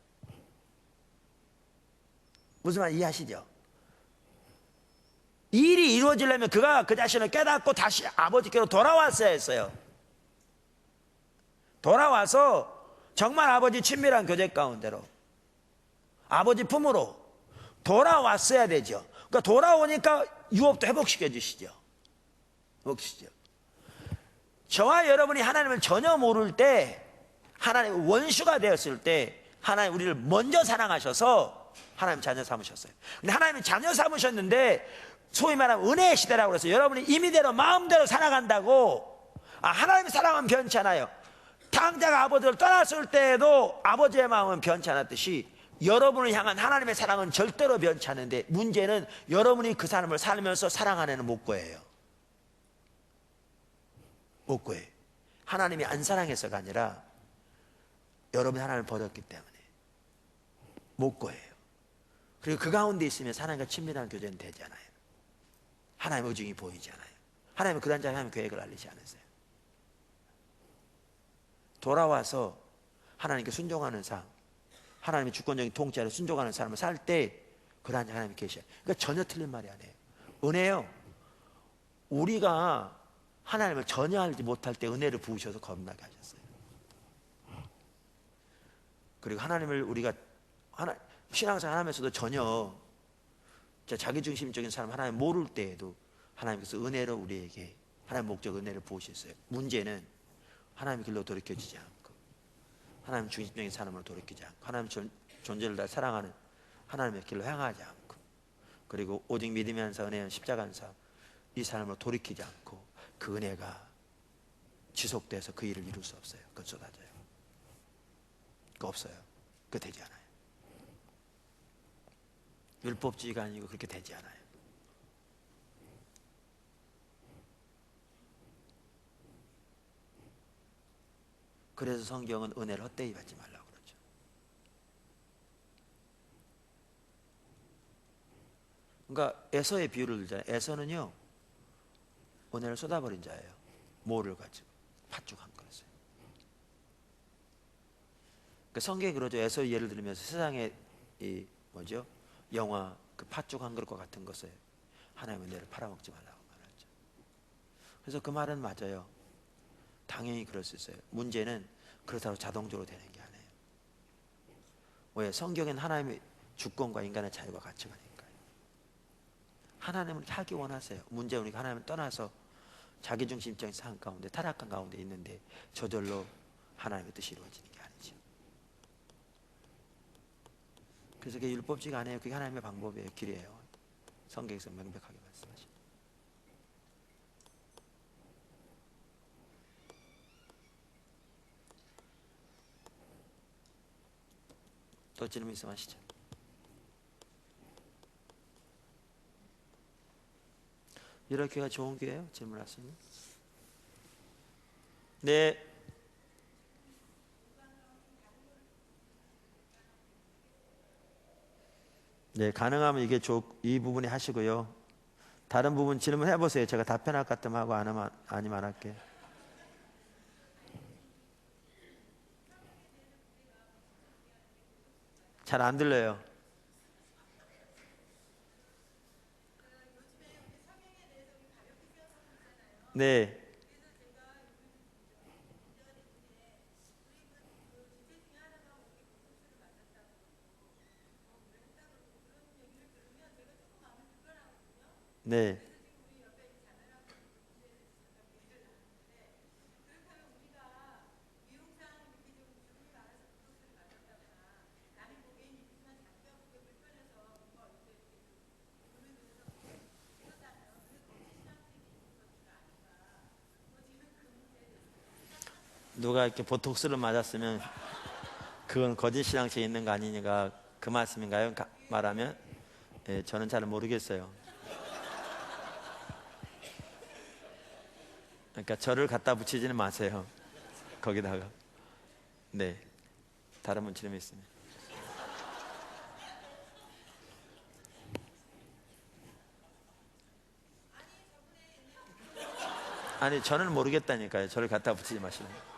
무슨 말 이해하시죠? 일이 이루어지려면 그가 그 자신을 깨닫고 다시 아버지께로 돌아왔어야 했어요. 돌아와서 정말 아버지 친밀한 교제 가운데로 아버지 품으로 돌아왔어야 되죠. 그러니까 돌아오니까 유업도 회복시켜 주시죠. 회복시키죠. 저와 여러분이 하나님을 전혀 모를 때, 하나님의 원수가 되었을 때 하나님 우리를 먼저 사랑하셔서 하나님 자녀 삼으셨어요. 근데 하나님이 자녀 삼으셨는데 소위 말하면 은혜의 시대라고 그래서 여러분이 임의대로 마음대로 살아간다고, 하나님 사랑은 변치 않아요. 당장 아버지를 떠났을 때에도 아버지의 마음은 변치 않았듯이 여러분을 향한 하나님의 사랑은 절대로 변치 않는데, 문제는 여러분이 그 사람을 살면서 사랑 안에는 못 구해요. 못 구해요. 하나님이 안 사랑해서가 아니라 여러분이 하나님을 버렸기 때문에 못 구해요. 그리고 그 가운데 있으면 하나님과 친밀한 교제는 되지 않아요. 하나님의 의중이 보이지 않아요. 하나님은 그 단장에 하나님 계획을 알리지 않으세요. 돌아와서 하나님께 순종하는 삶, 하나님의 주권적인 통치하에 순종하는 삶을 살 때 그 단장에 하나님이 계셔요. 그러니까 전혀 틀린 말이 아니에요. 은혜요, 우리가 하나님을 전혀 알지 못할 때 은혜를 부으셔서 겁나게 하셨어요. 그리고 하나님을 우리가 신앙생활 하면서도 전혀 자기중심적인 사람 하나님 모를 때에도 하나님께서 은혜로 우리에게 하나님 목적 은혜를 부으셨어요. 문제는 하나님의 길로 돌이켜지지 않고 하나님 중심적인 사람으로 돌이키지 않고 하나님 존재를 다 사랑하는 하나님의 길로 향하지 않고, 그리고 오직 믿음이 안사 은혜는 십자가 안사 이 사람으로 돌이키지 않고 그 은혜가 지속돼서 그 일을 이룰 수 없어요. 그건 쏟아져요. 그거 없어요. 그거 되지 않아요. 율법주의가 아니고 그렇게 되지 않아요. 그래서 성경은 은혜를 헛되이 받지 말라고 그러죠. 그러니까 에서의 비유를 들잖아요. 에서는요, 은혜를 쏟아버린 자예요. 모를 가지고 팥죽한 거였어요. 그러니까 성경이 그러죠. 에서의 예를 들면서 세상의 이 뭐죠? 영화 그 팥죽한 것과 같은 것을 하나님의 은혜를 팔아먹지 말라고 말하죠. 그래서 그 말은 맞아요. 당연히 그럴 수 있어요. 문제는 그렇다고 자동적으로 되는 게 아니에요. 왜? 성경엔 하나님의 주권과 인간의 자유가 같이 가니까요. 하나님은 하기 원하세요. 문제는 우리가 하나님을 떠나서 자기중심적인 삶 가운데 타락한 가운데 있는데 저절로 하나님의 뜻이 이루어지는 게 아니죠. 그래서 그게 율법주의가 아니에요. 그게 하나님의 방법이에요. 길이에요. 성경에서 명백하게 말씀하십니다. 또 질문 있으면 하시죠. 이렇게가 좋은 기회예요. 질문하시면. 네. 네, 가능하면 이 부분에 하시고요. 다른 부분 질문해 보세요. 제가 답변할 것 같으면 하고 아니면 안 할게요. 잘 안 들려요. 네. 네. 누가 이렇게 보톡스를 맞았으면 그건 거짓 신앙심이 있는 거 아니니까 그 말씀인가요? 말하면 저는 잘 모르겠어요. 그러니까 저를 갖다 붙이지는 마세요. 거기다가. 네. 다른 분 질문 있으면. 아니, 저는 모르겠다니까요. 저를 갖다 붙이지 마시고.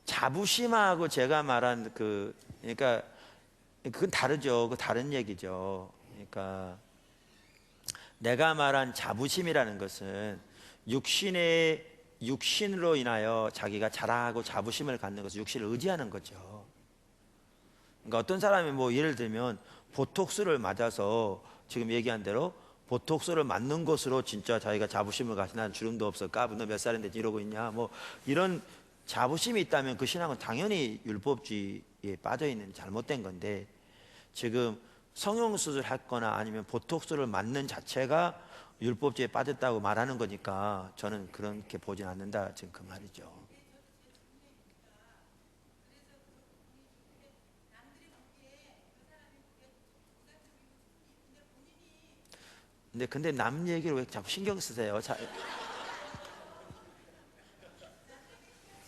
자부심하고 제가 말한 그러니까 그건 다르죠. 그 다른 얘기죠. 그러니까 내가 말한 자부심이라는 것은 육신으로 인하여 자기가 자랑하고 자부심을 갖는 것은 육신을 의지하는 거죠. 그러니까 어떤 사람이 뭐 예를 들면 보톡스를 맞아서 지금 얘기한 대로 보톡스를 맞는 것으로 진짜 자기가 자부심을 가지고 난 주름도 없어 까부 너 몇 살인데 이러고 있냐 뭐 이런 자부심이 있다면 그 신앙은 당연히 율법주의에 빠져 있는 잘못된 건데, 지금 성형수술 했거나 아니면 보톡스를 맞는 자체가 율법주의에 빠졌다고 말하는 거니까 저는 그렇게 보진 않는다, 지금 그 말이죠. 근데 남 얘기를 왜 자꾸 신경 쓰세요?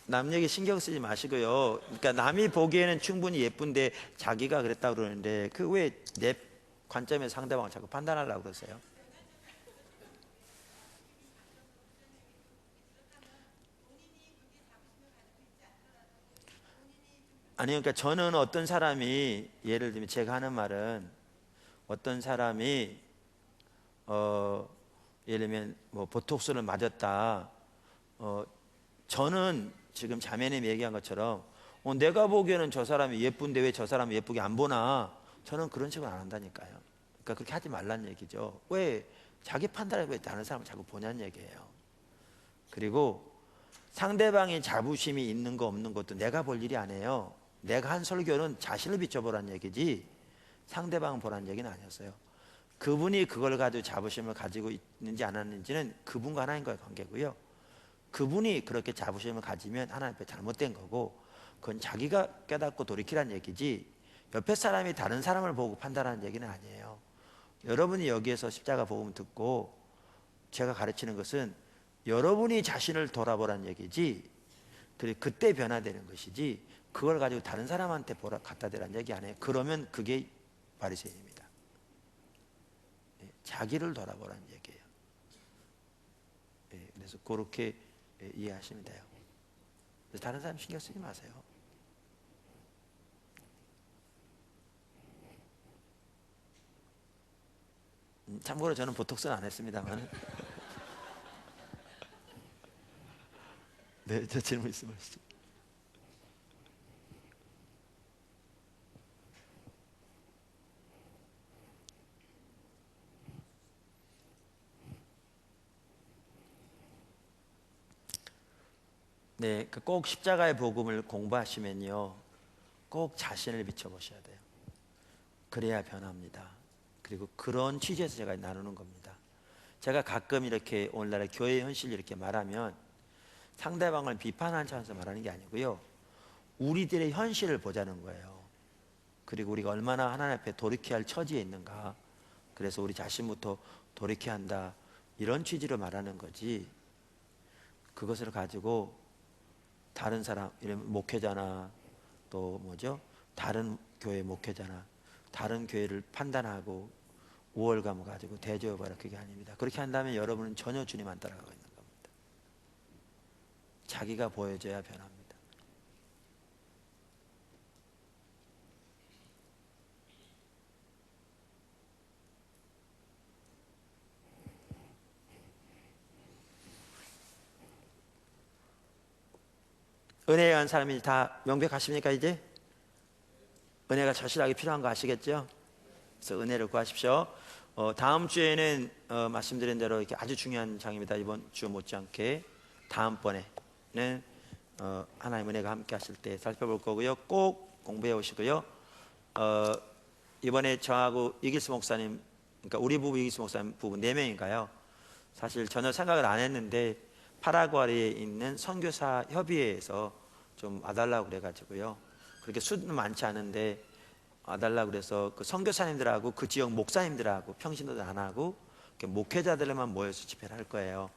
남 얘기 신경 쓰지 마시고요. 그러니까 남이 보기에는 충분히 예쁜데 자기가 그랬다고 그러는데 그 왜 내 관점에서 상대방을 자꾸 판단하려고 그러세요? 아니 그러니까 저는 어떤 사람이, 예를 들면 제가 하는 말은 어떤 사람이 예를 들면 뭐 보톡스를 맞았다, 저는 지금 자매님 얘기한 것처럼 내가 보기에는 저 사람이 예쁜데 왜 저 사람이 예쁘게 안 보나, 저는 그런 식으로 안 한다니까요. 그러니까 그렇게 하지 말란 얘기죠. 왜 자기 판단을 왜 다른 사람을 자꾸 보냐는 얘기예요. 그리고 상대방이 자부심이 있는 거 없는 것도 내가 볼 일이 아니에요. 내가 한 설교는 자신을 비춰보란 얘기지 상대방 보란 얘기는 아니었어요. 그분이 그걸 가지고 자부심을 가지고 있는지 안 하는지는 그분과 하나님과의 관계고요. 그분이 그렇게 자부심을 가지면 하나님 앞에 잘못된 거고, 그건 자기가 깨닫고 돌이키란 얘기지 옆에 사람이 다른 사람을 보고 판단하는 얘기는 아니에요. 여러분이 여기에서 십자가 복음 듣고 제가 가르치는 것은 여러분이 자신을 돌아보란 얘기지, 그래 그때 변화되는 것이지 그걸 가지고 다른 사람한테 갖다 대란 얘기 안 해요. 그러면 그게 바리새인입니다. 자기를 돌아보란 얘기예요. 그래서 그렇게 이해하시면 돼요. 다른 사람 신경 쓰지 마세요. 참고로 저는 보톡스는 안 했습니다만. 네, 저 질문 있으면 하시죠. 네, 꼭 십자가의 복음을 공부하시면요, 꼭 자신을 비춰보셔야 돼요. 그래야 변합니다. 그리고 그런 취지에서 제가 나누는 겁니다. 제가 가끔 이렇게 오늘날의 교회 현실 이렇게 말하면 상대방을 비판하는 차원에서 말하는 게 아니고요, 우리들의 현실을 보자는 거예요. 그리고 우리가 얼마나 하나님 앞에 돌이켜야 할 처지에 있는가, 그래서 우리 자신부터 돌이켜야 한다, 이런 취지로 말하는 거지, 그것을 가지고 다른 사람, 이런 목회자나 또 뭐죠, 다른 교회 목회자나 다른 교회를 판단하고 우월감을 가지고 대조해봐라, 그게 아닙니다. 그렇게 한다면 여러분은 전혀 주님 안 따라가고 있는 겁니다. 자기가 보여져야 변합니다. 은혜에 의한 사람이 다 명백하십니까? 이제 은혜가 절실하게 필요한 거 아시겠죠? 그래서 은혜를 구하십시오. 다음 주에는 말씀드린 대로 이렇게 아주 중요한 장입니다. 이번 주 못지않게 다음번에는 하나님 은혜가 함께 하실 때 살펴볼 거고요. 꼭 공부해 오시고요. 이번에 저하고 이길수 목사님, 그러니까 우리 부부 이길수 목사님 부부 4명인가요? 사실 전혀 생각을 안 했는데 파라과이에 있는 선교사 협의회에서 좀 와달라고 그래가지고요. 그렇게 수는 많지 않은데 와달라고 그래서 그 선교사님들하고 그 지역 목사님들하고 평신도들 안 하고 목회자들만 모여서 집회를 할 거예요.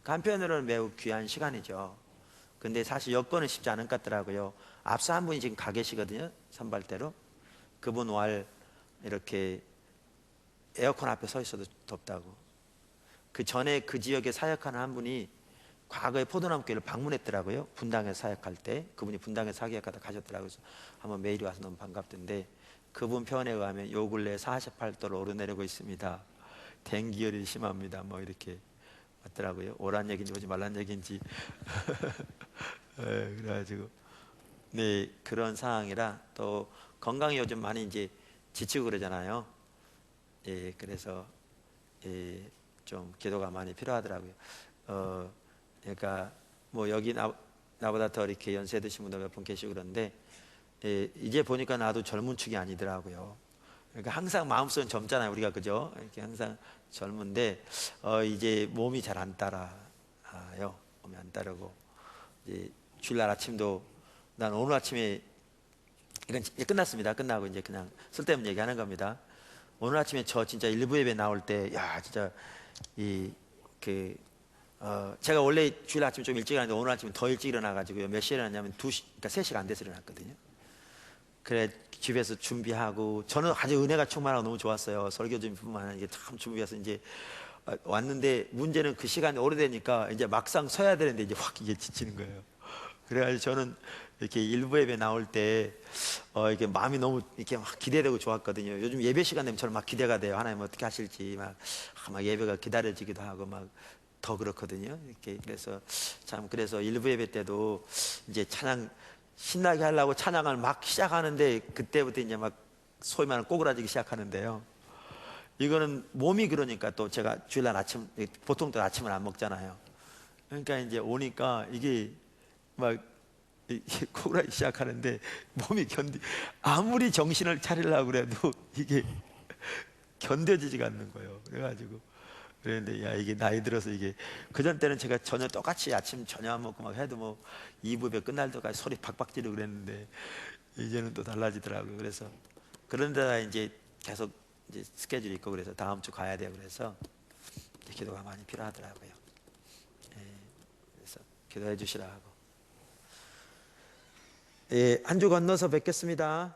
한편으로는 매우 귀한 시간이죠. 근데 사실 여건은 쉽지 않은 것 같더라고요. 앞서 한 분이 지금 가 계시거든요, 선발대로. 그분 왈 이렇게 에어컨 앞에 서 있어도 덥다고. 그 전에 그 지역에 사역하는 한 분이 과거에 포도나무 교회를 방문했더라고요. 분당에 사역할 때 그분이 분당에 사역하다 가셨더라고요. 그래서 한번 메일이 와서 너무 반갑던데, 그분 표현에 의하면 요 근래 48도로 오르내리고 있습니다. dengu열이 심합니다. 뭐 이렇게 왔더라고요. 오란 얘기인지 오지 말란 얘기인지. 그래가지고 네, 그런 상황이라, 또 건강이 요즘 많이 이제 지치고 그러잖아요. 예, 그래서 예, 좀 기도가 많이 필요하더라고요. 그러니까 뭐 여기 나보다 더 이렇게 연세 드신 분들 몇 분 계시고 그런데 예, 이제 보니까 나도 젊은 축이 아니더라고요. 그러니까 항상 마음속은 젊잖아요, 우리가 그죠? 이렇게 항상 젊은데 이제 몸이 잘 안 따라요. 몸이 안 따르고 이제 주일날 아침도 난 오늘 아침에 이건 이제 끝났습니다. 끝나고 이제 그냥 쓸데없는 얘기하는 겁니다. 오늘 아침에 저 진짜 일부 예배 나올 때, 야, 진짜, 제가 원래 주일 아침 좀 일찍 일어나는데 오늘 아침에 더 일찍 일어나가지고요. 몇 시에 일어났냐면 2시, 그러니까 3시가 안 돼서 일어났거든요. 그래, 집에서 준비하고, 저는 아주 은혜가 충만하고 너무 좋았어요. 설교 준비뿐만 아니라 이게 참 준비해서 이제 왔는데 문제는 그 시간이 오래되니까 이제 막상 서야 되는데 이제 확 이게 지치는 거예요. 그래가지고 저는 이렇게 일부 예배 나올 때 이렇게 마음이 너무 이렇게 막 기대되고 좋았거든요. 요즘 예배 시간 되면 저는 막 기대가 돼요. 하나님 어떻게 하실지 막 예배가 기다려지기도 하고 막 더 그렇거든요. 이렇게 그래서 일부 예배 때도 이제 찬양 신나게 하려고 찬양을 막 시작하는데 그때부터 이제 막 소위 말하는 꼬그라지기 시작하는데요. 이거는 몸이 그러니까 또 제가 주일날 아침 보통 또 아침을 안 먹잖아요. 그러니까 이제 오니까 이게 막 코골하기 시작하는데 몸이 아무리 정신을 차리려고 그래도 이게 견뎌지지가 않는 거예요. 그래가지고 그랬는데 야 이게 나이 들어서 이게 그전 때는 제가 전혀 똑같이 아침 저녁 안 먹고 막 해도 뭐 2부배 끝날 때까지 소리 박박 지르고 그랬는데 이제는 또 달라지더라고요. 그래서 그런데다 이제 계속 이제 스케줄이 있고 그래서 다음 주 가야 돼요. 그래서 기도가 많이 필요하더라고요. 예, 그래서 기도해 주시라 하고. 예, 한 주 건너서 뵙겠습니다.